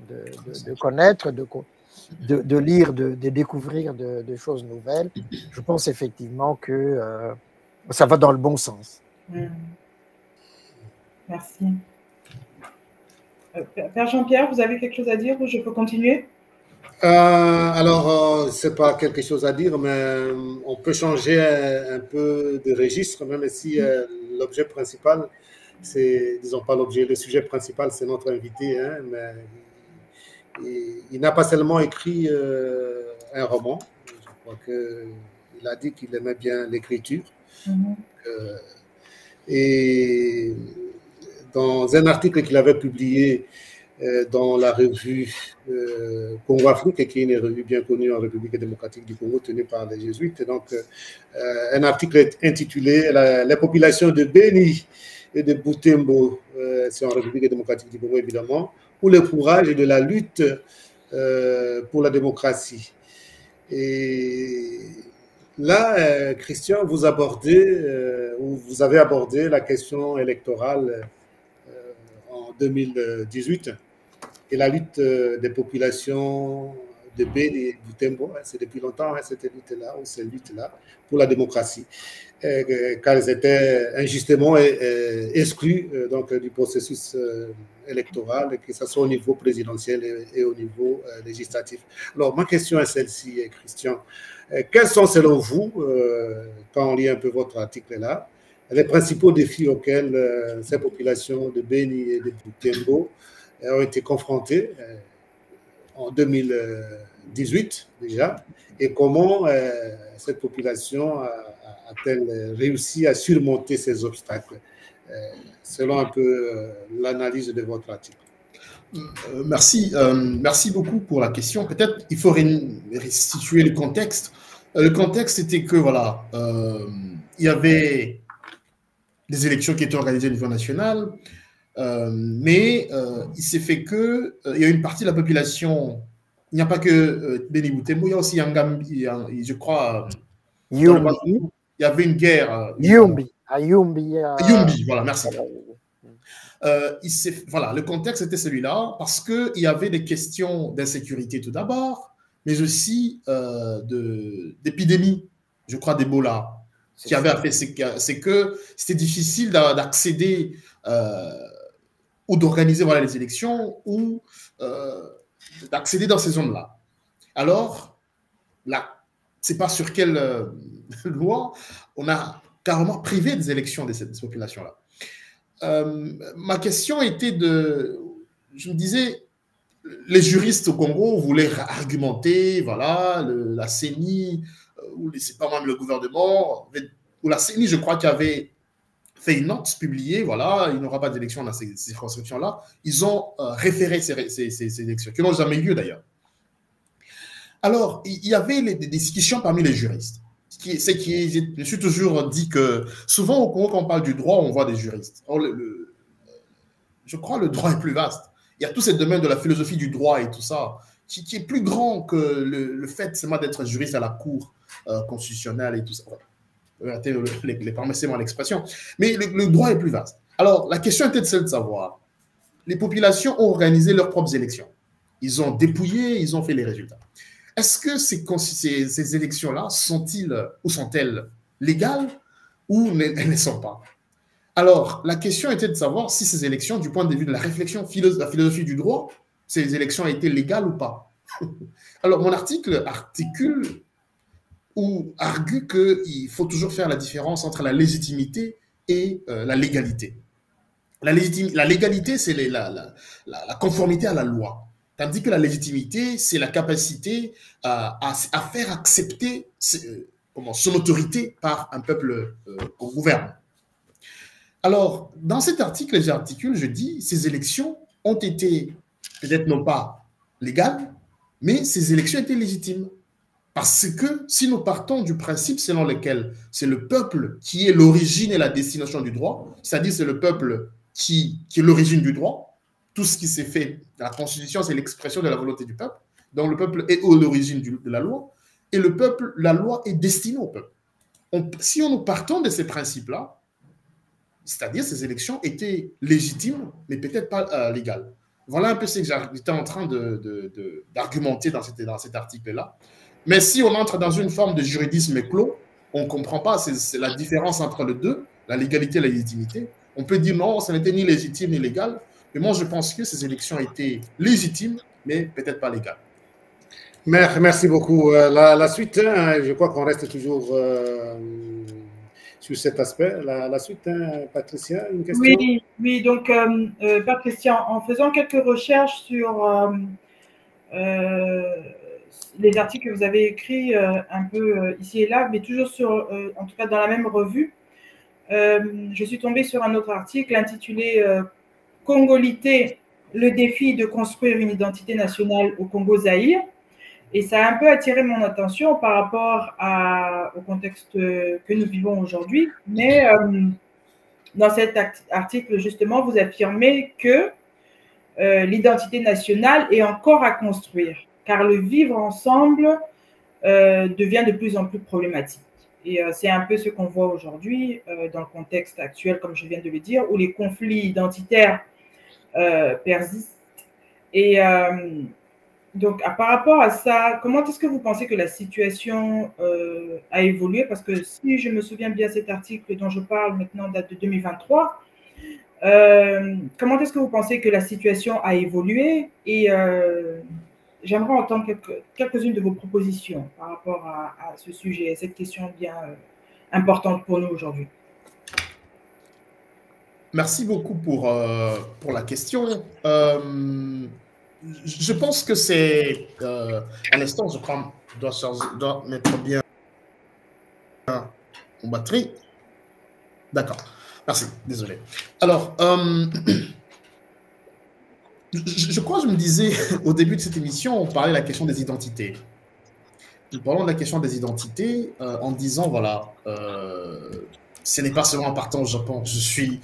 de connaître, de lire, de découvrir de choses nouvelles. Je pense effectivement que ça va dans le bon sens. Merci. Père Jean-Pierre, vous avez quelque chose à dire ou je peux continuer? Alors, ce n'est pas quelque chose à dire, mais on peut changer un peu de registre, même si l'objet principal, c'est, disons pas l'objet, le sujet principal, c'est notre invité, hein, mais il n'a pas seulement écrit un roman, je crois qu'il a dit qu'il aimait bien l'écriture. Et dans un article qu'il avait publié dans la revue Congo Afrique, qui est une revue bien connue en République démocratique du Congo, tenue par les jésuites. Donc, un article intitulé Les populations de Beni et de Butembo, c'est en République démocratique du Congo évidemment, pour le courage de la lutte pour la démocratie. Et là, Christian, vous avez abordé la question électorale en 2018 et la lutte des populations de Beni et Butembo, c'est depuis longtemps cette lutte-là, ou cette lutte-là, pour la démocratie, car elles étaient injustement exclues donc, du processus électoral, que ce soit au niveau présidentiel et au niveau législatif. Alors, ma question est celle-ci, Christian. Quels sont, selon vous, quand on lit un peu votre article-là, les principaux défis auxquels ces populations de Beni et de Butembo ont été confrontées en 2018 déjà, et comment cette population a-t-elle réussi à surmonter ces obstacles, selon un peu l'analyse de votre article? Merci beaucoup pour la question. Peut-être il faut restituer le contexte. Le contexte était que voilà, il y avait des élections qui étaient organisées au niveau national. Mais il s'est fait que il y a une partie de la population, il n'y a pas que Béni Boutemo, il y a aussi Yangambi, je crois, Yumbi. il y avait une guerre. Yumbi. À Yumbi. Yumbi, voilà, merci. Voilà, le contexte était celui-là parce qu'il y avait des questions d'insécurité tout d'abord, mais aussi d'épidémie, je crois, d'Ebola, qui avait fait. C'est que c'était difficile d'accéder ou d'organiser voilà, les élections ou d'accéder dans ces zones-là. Alors, là, c'est pas sur quelle loi on a carrément privé des élections de cette population-là. Ma question était je me disais, les juristes au Congo voulaient argumenter, voilà, la CENI, ou c'est pas même le gouvernement, ou la CENI, je crois, qui avait fait une note publiée, voilà, il n'y aura pas d'élection dans ces circonscriptions-là. Ils ont référé ces élections, qui n'ont jamais eu lieu d'ailleurs. Alors, il y avait des discussions parmi les juristes. Je me suis toujours dit que souvent au Congo, quand on parle du droit, on voit des juristes. Or, je crois que le droit est plus vaste. Il y a tous ces domaines de la philosophie du droit et tout ça, qui est plus grand que le fait seulement d'être juriste à la cour constitutionnelle et tout ça. Permettez-moi l'expression. Mais le droit est plus vaste. Alors, la question était celle de savoir, les populations ont organisé leurs propres élections. Ils ont dépouillé, ils ont fait les résultats. Est-ce que ces élections-là sont-elles légales ou elles ne sont pas? Alors, la question était de savoir si ces élections, du point de vue de la réflexion, la philosophie du droit, ces élections étaient légales ou pas. Alors, mon article articule ou argue qu'il faut toujours faire la différence entre la légitimité et la légalité. La légalité, c'est la conformité à la loi. Tandis que la légitimité, c'est la capacité à faire accepter son autorité par un peuple qu'on gouverne. Alors, dans cet article, je dis, ces élections ont été, peut-être non pas légales, mais ces élections étaient légitimes. Parce que si nous partons du principe selon lequel c'est le peuple qui est l'origine et la destination du droit, c'est-à-dire c'est le peuple qui est l'origine du droit, tout ce qui s'est fait dans la Constitution, c'est l'expression de la volonté du peuple. Donc le peuple est l'origine de la loi, et le peuple, la loi est destinée au peuple. Si nous partons de ces principes-là, c'est-à-dire ces élections étaient légitimes, mais peut-être pas légales. Voilà un peu ce que j'étais en train d'argumenter dans cet article-là. Mais si on entre dans une forme de juridisme clos, on ne comprend pas, c'est la différence entre les deux, la légalité et la légitimité. On peut dire non, ça n'était ni légitime ni légal. Mais moi, je pense que ces élections étaient légitimes, mais peut-être pas légales. Merci beaucoup. La suite, je crois qu'on reste toujours sur cet aspect. La suite, Patricia, une question? Oui, donc, Patricia, en faisant quelques recherches sur les articles que vous avez écrits un peu ici et là, mais toujours en tout cas dans la même revue, je suis tombée sur un autre article intitulé Congolité, le défi de construire une identité nationale au Congo-Zaïre. Et ça a un peu attiré mon attention par rapport au contexte que nous vivons aujourd'hui. Mais dans cet article, justement, vous affirmez que l'identité nationale est encore à construire, car le vivre ensemble devient de plus en plus problématique. Et c'est un peu ce qu'on voit aujourd'hui dans le contexte actuel, comme je viens de le dire, où les conflits identitaires persistent. Et donc, par rapport à ça, comment est-ce que vous pensez que la situation a évolué? Parce que si je me souviens bien, cet article dont je parle maintenant date de 2023. Comment est-ce que vous pensez que la situation a évolué? Et j'aimerais entendre quelques-unes de vos propositions par rapport à ce sujet, à cette question bien importante pour nous aujourd'hui. Merci beaucoup pour la question. Je pense que c'est... à l'instant, je dois mettre bien mon batterie. D'accord. Merci. Désolé. Alors, je crois que je me disais, au début de cette émission, on parlait de la question des identités. Nous parlons de la question des identités en disant, voilà, ce n'est pas seulement en partant au Japon. Je suis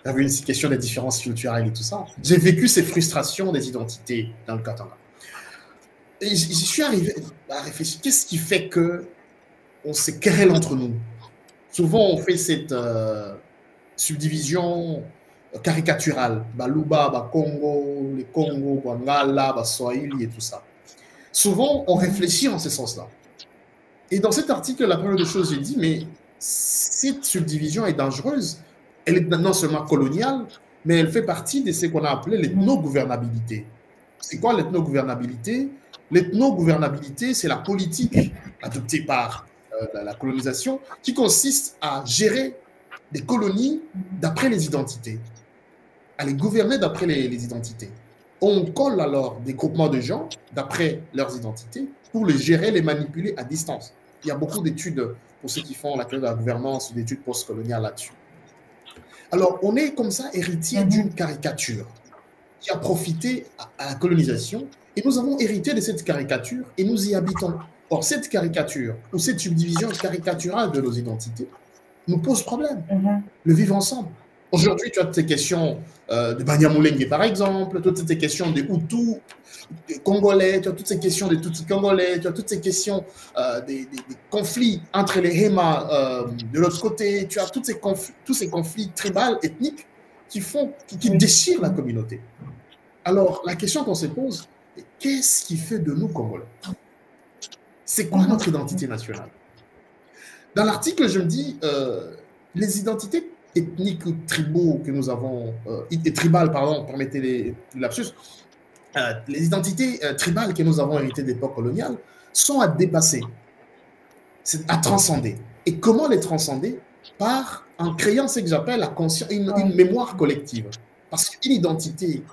Il y avait une question des différences culturelles et tout ça. J'ai vécu ces frustrations des identités dans le Katanga. Et je suis arrivé à réfléchir, qu'est-ce qui fait qu'on se querelle entre nous? Souvent, on fait cette subdivision caricaturale. Baluba, Congo, les Congo, Ngala, Swahili et tout ça. Souvent, on réfléchit en ce sens-là. Et dans cet article, la première des choses, j'ai dit, mais cette subdivision est dangereuse. Elle est non seulement coloniale, mais elle fait partie de ce qu'on a appelé l'ethnogouvernabilité. C'est quoi l'ethnogouvernabilité? L'ethnogouvernabilité, c'est la politique adoptée par la colonisation qui consiste à gérer des colonies d'après les identités, à les gouverner d'après les identités. On colle alors des groupements de gens d'après leurs identités pour les gérer, les manipuler à distance. Il y a beaucoup d'études pour ceux qui font la théorie de la gouvernance ou d'études postcoloniales là-dessus. Alors, on est comme ça héritier d'une caricature qui a profité à la colonisation et nous avons hérité de cette caricature et nous y habitons. Or, cette caricature ou cette subdivision caricaturale de nos identités nous pose problème. Le vivre ensemble. Aujourd'hui, tu as toutes ces questions de Banyamulenge, par exemple, toutes ces questions des Hutus congolais, tu as toutes ces questions des Tutsis congolais, tu as toutes ces questions des conflits entre les Hema de l'autre côté, tu as tous ces conflits tribaux, ethniques qui déchirent la communauté. Alors, la question qu'on se pose, qu'est-ce qui fait de nous Congolais? C'est quoi notre identité nationale? Dans l'article, je me dis, les identités ethniques ou tribaux que nous avons, et tribales, pardon, permettez les lapsus, les identités tribales que nous avons héritées d'époque coloniale sont à dépasser, à transcender. Et comment les transcender? En créant ce que j'appelle une mémoire collective. Parce qu'une identité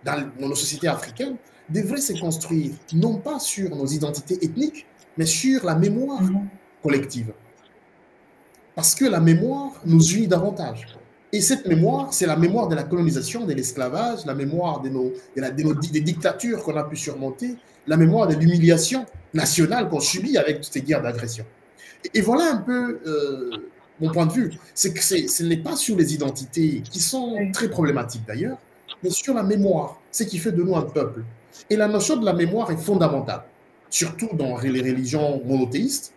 dans nos sociétés africaines devrait se construire non pas sur nos identités ethniques, mais sur la mémoire collective. Parce que la mémoire nous unit davantage. Et cette mémoire, c'est la mémoire de la colonisation, de l'esclavage, la mémoire des dictatures qu'on a pu surmonter, la mémoire de l'humiliation nationale qu'on subit avec toutes ces guerres d'agression. Et voilà un peu mon point de vue. C'est que ce n'est pas sur les identités, qui sont très problématiques d'ailleurs, mais sur la mémoire, ce qui fait de nous un peuple. Et la notion de la mémoire est fondamentale, surtout dans les religions monothéistes.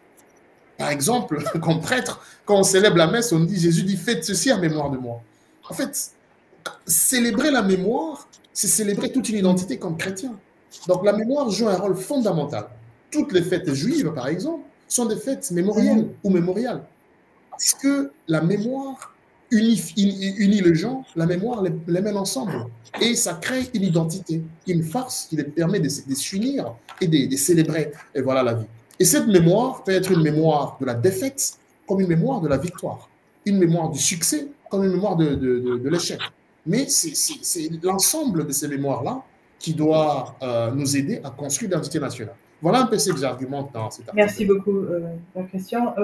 Par exemple, comme prêtre, quand on célèbre la messe, on dit Jésus dit faites ceci en mémoire de moi. En fait, célébrer la mémoire, c'est célébrer toute une identité comme chrétien. Donc la mémoire joue un rôle fondamental. Toutes les fêtes juives, par exemple, sont des fêtes mémorielles ou mémoriales. Parce que la mémoire unit les gens, la mémoire les mène ensemble. Et ça crée une identité, une force qui les permet de s'unir et de célébrer. Et voilà la vie. Et cette mémoire peut être une mémoire de la défaite comme une mémoire de la victoire, une mémoire du succès comme une mémoire de l'échec. Mais c'est l'ensemble de ces mémoires-là qui doit nous aider à construire l'identité nationale. Voilà un peu ce que j'argumente dans cet article. Merci beaucoup pour la question.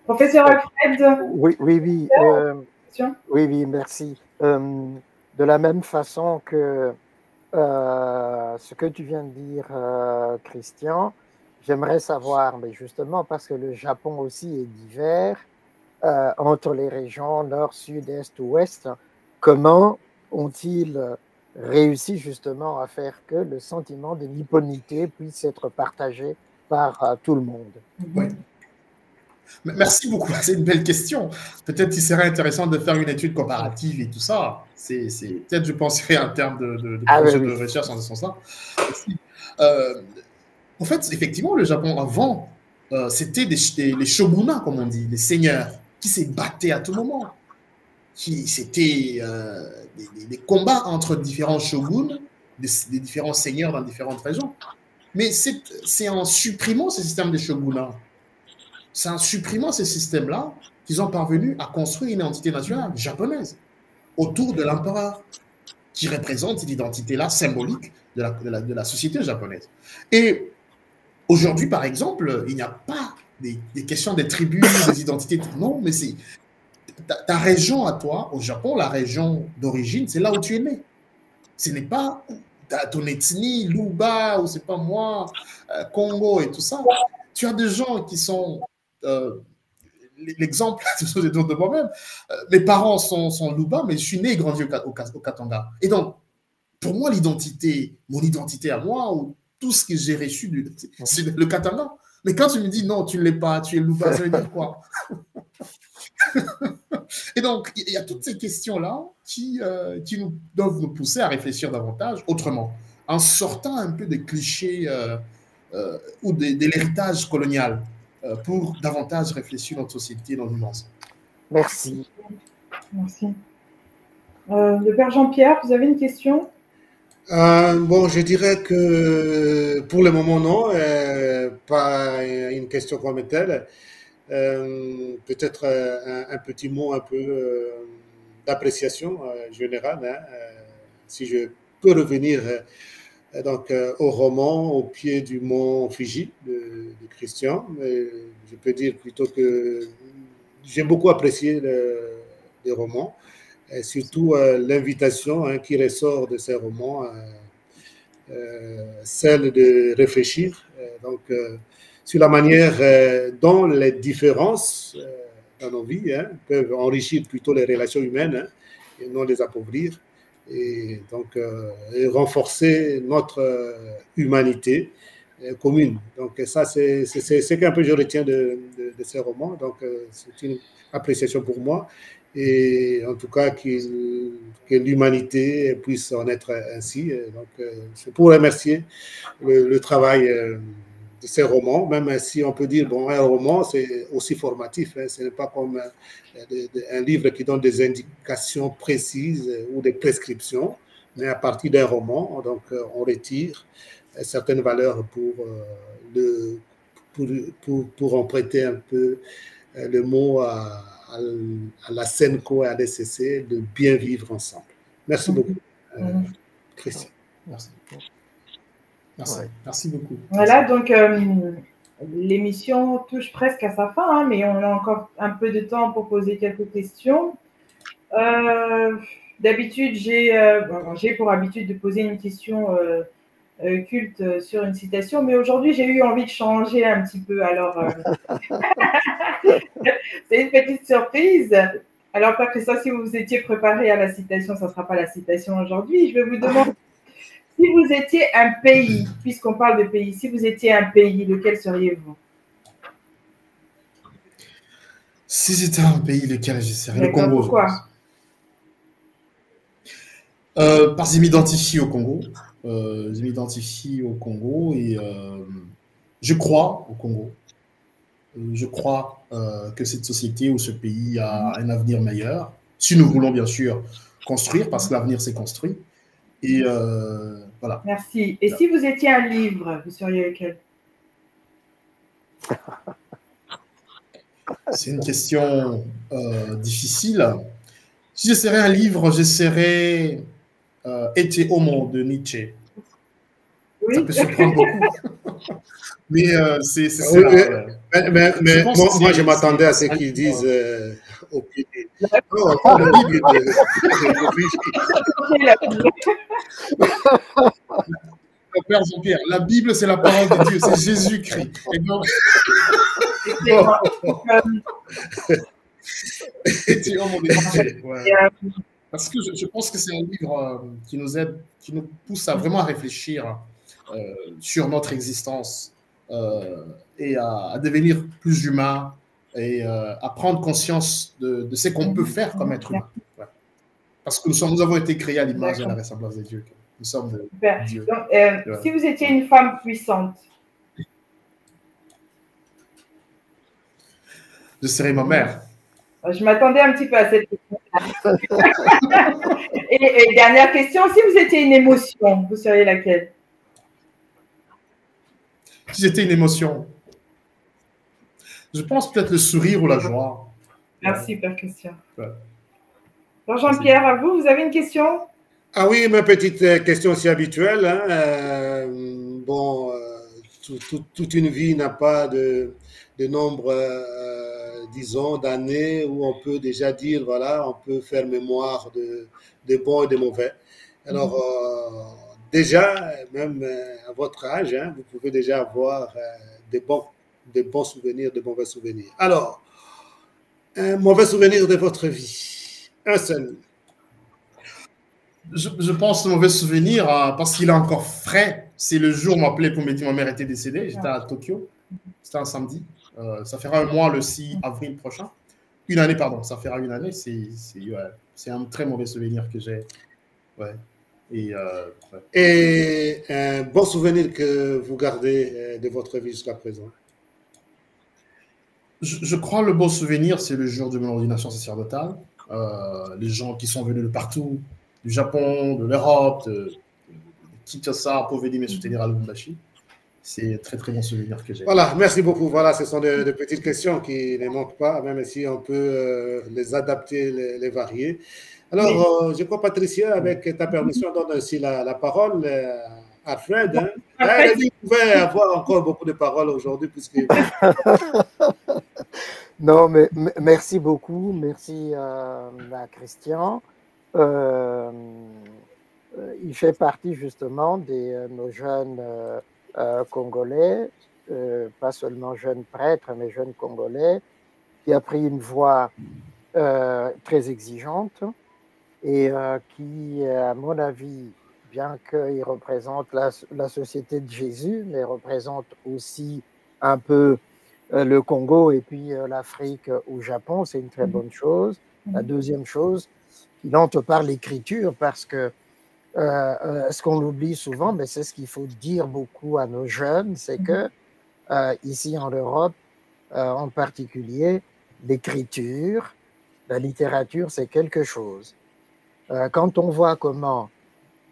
Professeur Alfred. Oui, merci. De la même façon que ce que tu viens de dire, Christian, j'aimerais savoir, mais justement parce que le Japon aussi est divers entre les régions nord, sud, est, ouest, comment ont-ils réussi justement à faire que le sentiment de nipponité puisse être partagé par tout le monde? Oui. Merci beaucoup, c'est une belle question. Peut-être qu'il serait intéressant de faire une étude comparative et tout ça. Peut-être je penserais en termes de projet de recherche en ce sens-là. En fait, effectivement, le Japon avant, c'était les shogunats, comme on dit, les seigneurs, qui se battaient à tout moment. C'était des combats entre différents shoguns, des différents seigneurs dans différentes régions. Mais c'est en supprimant ce système de shogunats, c'est en supprimant ce système-là qu'ils ont parvenu à construire une identité nationale japonaise autour de l'empereur, qui représente cette identité-là symbolique de la société japonaise. Et aujourd'hui, par exemple, il n'y a pas des questions des tribus, des identités. Non, mais c'est ta région à toi, au Japon, la région d'origine, c'est là où tu es né. Ce n'est pas ton ethnie, Luba, ou c'est pas moi, Congo et tout ça. Tu as des gens qui sont l'exemple de moi-même. Mes parents sont Luba, mais je suis né et grandi au Katanga. Et donc, pour moi, l'identité, mon identité à moi, ou tout ce que j'ai reçu, c'est le Katanga. Mais quand tu me dis non, tu ne l'es pas, tu es Luba, ça veut dire quoi? Et donc, il y a toutes ces questions-là qui doivent nous pousser à réfléchir davantage autrement, en sortant un peu des clichés ou de l'héritage colonial pour davantage réfléchir notre société dans l'immense. Merci. Merci. Le père Jean-Pierre, vous avez une question? Bon, je dirais que pour le moment, non, pas une question comme telle. Peut-être un petit mot un peu d'appréciation générale, hein, si je peux revenir donc, au roman Au pied du mont Fiji de Christian. Je peux dire plutôt que j'ai beaucoup apprécié les romans, et surtout l'invitation qui ressort de ces romans, celle de réfléchir sur la manière dont les différences dans nos vies peuvent enrichir plutôt les relations humaines et non les appauvrir, et donc et renforcer notre humanité commune. Donc ça, c'est qu'un peu je retiens de ces romans. Donc c'est une appréciation pour moi, et en tout cas que l'humanité puisse en être ainsi. Donc c'est pour remercier le travail de ces romans, même si on peut dire, bon, un roman, c'est aussi formatif, hein, ce n'est pas comme un livre qui donne des indications précises ou des prescriptions, mais à partir d'un roman, donc, on retire certaines valeurs pour en prêter un peu le mot à la SENCO et à l'SCC, de bien vivre ensemble. Merci beaucoup, Christian. Merci. Merci. Merci beaucoup. Voilà, donc l'émission touche presque à sa fin, hein, mais on a encore un peu de temps pour poser quelques questions. D'habitude, j'ai pour habitude de poser une question culte sur une citation, mais aujourd'hui, j'ai eu envie de changer un petit peu. Alors, c'est une petite surprise. Alors, pas que ça, si vous étiez préparé à la citation, ça ne sera pas la citation aujourd'hui. Je vais vous demander, si vous étiez un pays, puisqu'on parle de pays, si vous étiez un pays, lequel seriez-vous? Si j'étais un pays, lequel je serais? Le Congo. Pourquoi? Parce que je m'identifie au Congo. Je m'identifie au Congo et je crois au Congo. Je crois que cette société ou ce pays a un avenir meilleur, si nous voulons bien sûr construire, parce que l'avenir s'est construit. Et voilà. Merci. Et si vous étiez un livre, vous seriez lequel? C'est une question difficile. Si je serais un livre, je serais Ecce Homo de Nietzsche. Oui. Ça peut surprendre beaucoup. Mais c'est ça. Mais moi, je m'attendais à ce qu'ils disent au pied des... Non, la Bible Père Jean-Pierre, la Bible, c'est la parole de Dieu, c'est Jésus-Christ. Et donc... Parce que je pense que c'est un livre qui nous aide, qui nous pousse à vraiment réfléchir sur notre existence et à devenir plus humain et à prendre conscience de ce qu'on peut faire comme être humain. Ouais. Parce que nous avons été créés à l'image et à la ressemblance de Dieu. Nous sommes de Dieu. Donc, si vous étiez une femme puissante, je serais ma mère. Je m'attendais un petit peu à cette question. Et dernière question, si vous étiez une émotion, vous seriez laquelle? Si j'étais une émotion, je pense peut-être le sourire ou la joie. Merci, Père Christian. Ouais. Jean-Pierre, à vous, vous avez une question? Ah oui, ma petite question aussi habituelle. Hein. Bon, toute une vie n'a pas de nombre, disons, d'années où on peut déjà dire, voilà, on peut faire mémoire de bons et de mauvais. Alors, déjà, même à votre âge, hein, vous pouvez déjà avoir de bons souvenirs, de mauvais souvenirs. Alors, Un mauvais souvenir de votre vie. Un seul. Je pense mauvais souvenir, parce qu'il est encore frais. C'est le jour où on m'appelait pour me dire que ma mère était décédée. J'étais à Tokyo. C'était un samedi. Ça fera un mois le 6 avril prochain. Une année, pardon. Ça fera une année. C'est un très mauvais souvenir que j'ai. Ouais. Et un bon souvenir que vous gardez de votre vie jusqu'à présent? Je crois le bon souvenir, c'est le jour de mon ordination sacerdotale. Les gens qui sont venus de partout, du Japon, de l'Europe, de Kinshasa, pour venir me soutenir à Lubumbashi. C'est un très, très bon souvenir que j'ai. Voilà, merci beaucoup. Voilà, ce sont de petites questions qui ne manquent pas, même si on peut les adapter, les varier. Alors, je crois, Patricia, avec ta permission, on donne aussi la parole à Fred. Hein. Il pouvait avoir encore beaucoup de paroles aujourd'hui, puisque... Non, mais merci beaucoup. Merci à Christian. Il fait partie justement de nos jeunes Congolais, pas seulement jeunes prêtres, mais jeunes Congolais, qui a pris une voie très exigeante et qui, à mon avis, bien qu'il représente la société de Jésus, mais représente aussi un peu le Congo et puis l'Afrique au Japon, c'est une très bonne chose. La deuxième chose, il entre par l'écriture parce que ce qu'on oublie souvent, mais c'est ce qu'il faut dire beaucoup à nos jeunes, c'est que ici en Europe, en particulier, l'écriture, la littérature, c'est quelque chose. Quand on voit comment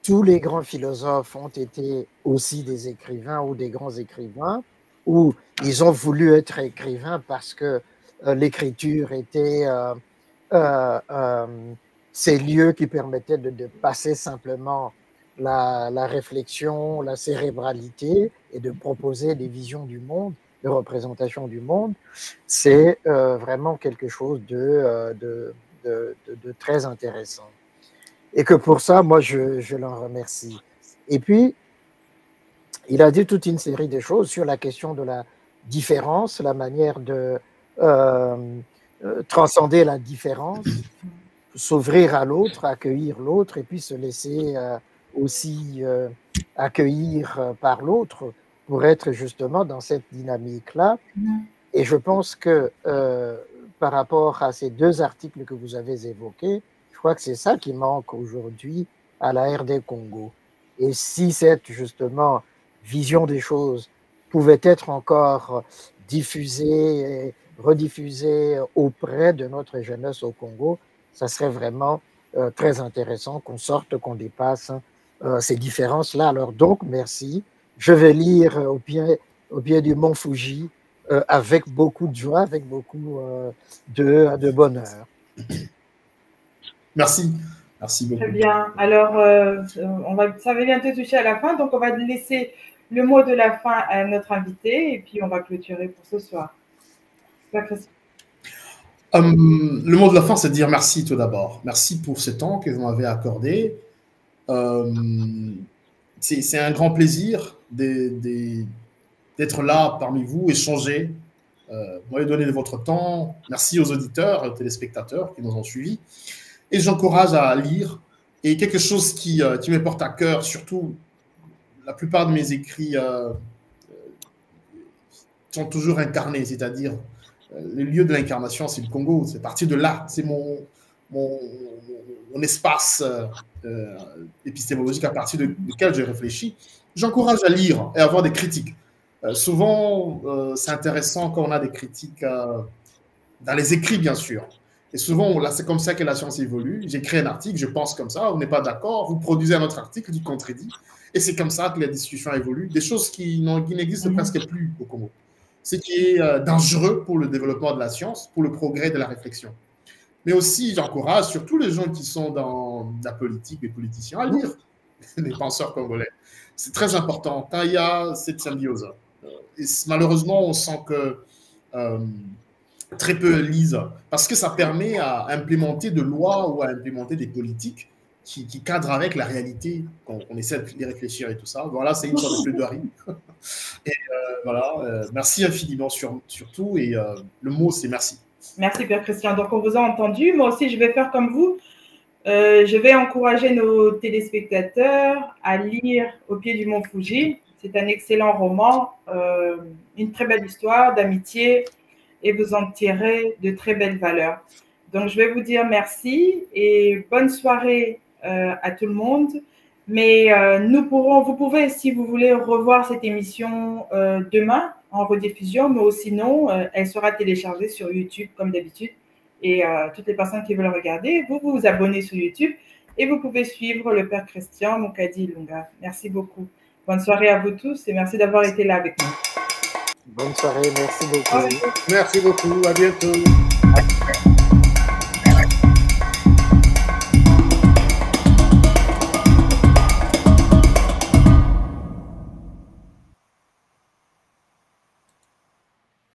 tous les grands philosophes ont été aussi des écrivains ou des grands écrivains, ou ils ont voulu être écrivains parce que l'écriture était ces lieux qui permettaient de passer simplement la réflexion, la cérébralité et de proposer des visions du monde, de représentation du monde, c'est vraiment quelque chose de très intéressant. Et que pour ça, moi, je l'en remercie. Et puis, il a dit toute une série de choses sur la question de la différence, la manière de transcender la différence, s'ouvrir à l'autre, accueillir l'autre et puis se laisser aussi accueillir par l'autre pour être justement dans cette dynamique-là. Et je pense que par rapport à ces deux articles que vous avez évoqués, je crois que c'est ça qui manque aujourd'hui à la RD Congo. Et si cette, justement, vision des choses pouvait être encore diffusée et rediffusée auprès de notre jeunesse au Congo, ça serait vraiment très intéressant qu'on sorte, qu'on dépasse ces différences-là. Alors donc, merci. Je vais lire au pied du mont Fuji avec beaucoup de joie, avec beaucoup de bonheur. Merci. Merci beaucoup. Très bien. Alors, ça va bientôt toucher à la fin, donc on va laisser le mot de la fin à notre invité et puis on va clôturer pour ce soir. Le mot de la fin, c'est de dire merci tout d'abord. Merci pour ce temps que vous m'avez accordé. C'est un grand plaisir d'être là parmi vous, échanger. Vous m'avez donné de votre temps. Merci aux auditeurs et aux téléspectateurs qui nous ont suivis. Et j'encourage à lire. Et quelque chose qui me porte à cœur, surtout, la plupart de mes écrits sont toujours incarnés, c'est-à-dire le lieu de l'incarnation, c'est le Congo. C'est parti de là. C'est mon espace épistémologique à partir duquel je réfléchis. J'encourage à lire et à avoir des critiques. Souvent, c'est intéressant quand on a des critiques dans les écrits, bien sûr. Et souvent, là, c'est comme ça que la science évolue. J'écris un article, je pense comme ça, vous n'êtes pas d'accord, vous produisez un autre article qui contredit. Et c'est comme ça que la discussion évolue. Des choses qui n'existent presque plus au Congo. Ce qui est dangereux pour le développement de la science, pour le progrès de la réflexion. Mais aussi, j'encourage surtout les gens qui sont dans la politique, les politiciens, à lire les penseurs congolais. C'est très important. Quand il y a cette symbiose. Et malheureusement, on sent que très peu lisent, parce que ça permet à implémenter des lois ou à implémenter des politiques qui cadrent avec la réalité, qu'on essaie de réfléchir et tout ça. Voilà, c'est une sorte de plaidoirie. Et voilà, merci infiniment surtout, et le mot, c'est merci. Merci, Père Christian. Donc, on vous a entendu. Moi aussi, je vais faire comme vous. Je vais encourager nos téléspectateurs à lire Au pied du mont Fuji. C'est un excellent roman, une très belle histoire d'amitié et vous en tirez de très belles valeurs. Donc, je vais vous dire merci et bonne soirée à tout le monde. Mais vous pouvez, si vous voulez, revoir cette émission demain en rediffusion, mais sinon, elle sera téléchargée sur YouTube comme d'habitude. Et toutes les personnes qui veulent regarder, vous vous abonnez sur YouTube et vous pouvez suivre le Père Christian Mukadi Ilunga. Merci beaucoup. Bonne soirée à vous tous et merci d'avoir été là avec nous. Bonne soirée, merci beaucoup. Merci beaucoup, à bientôt.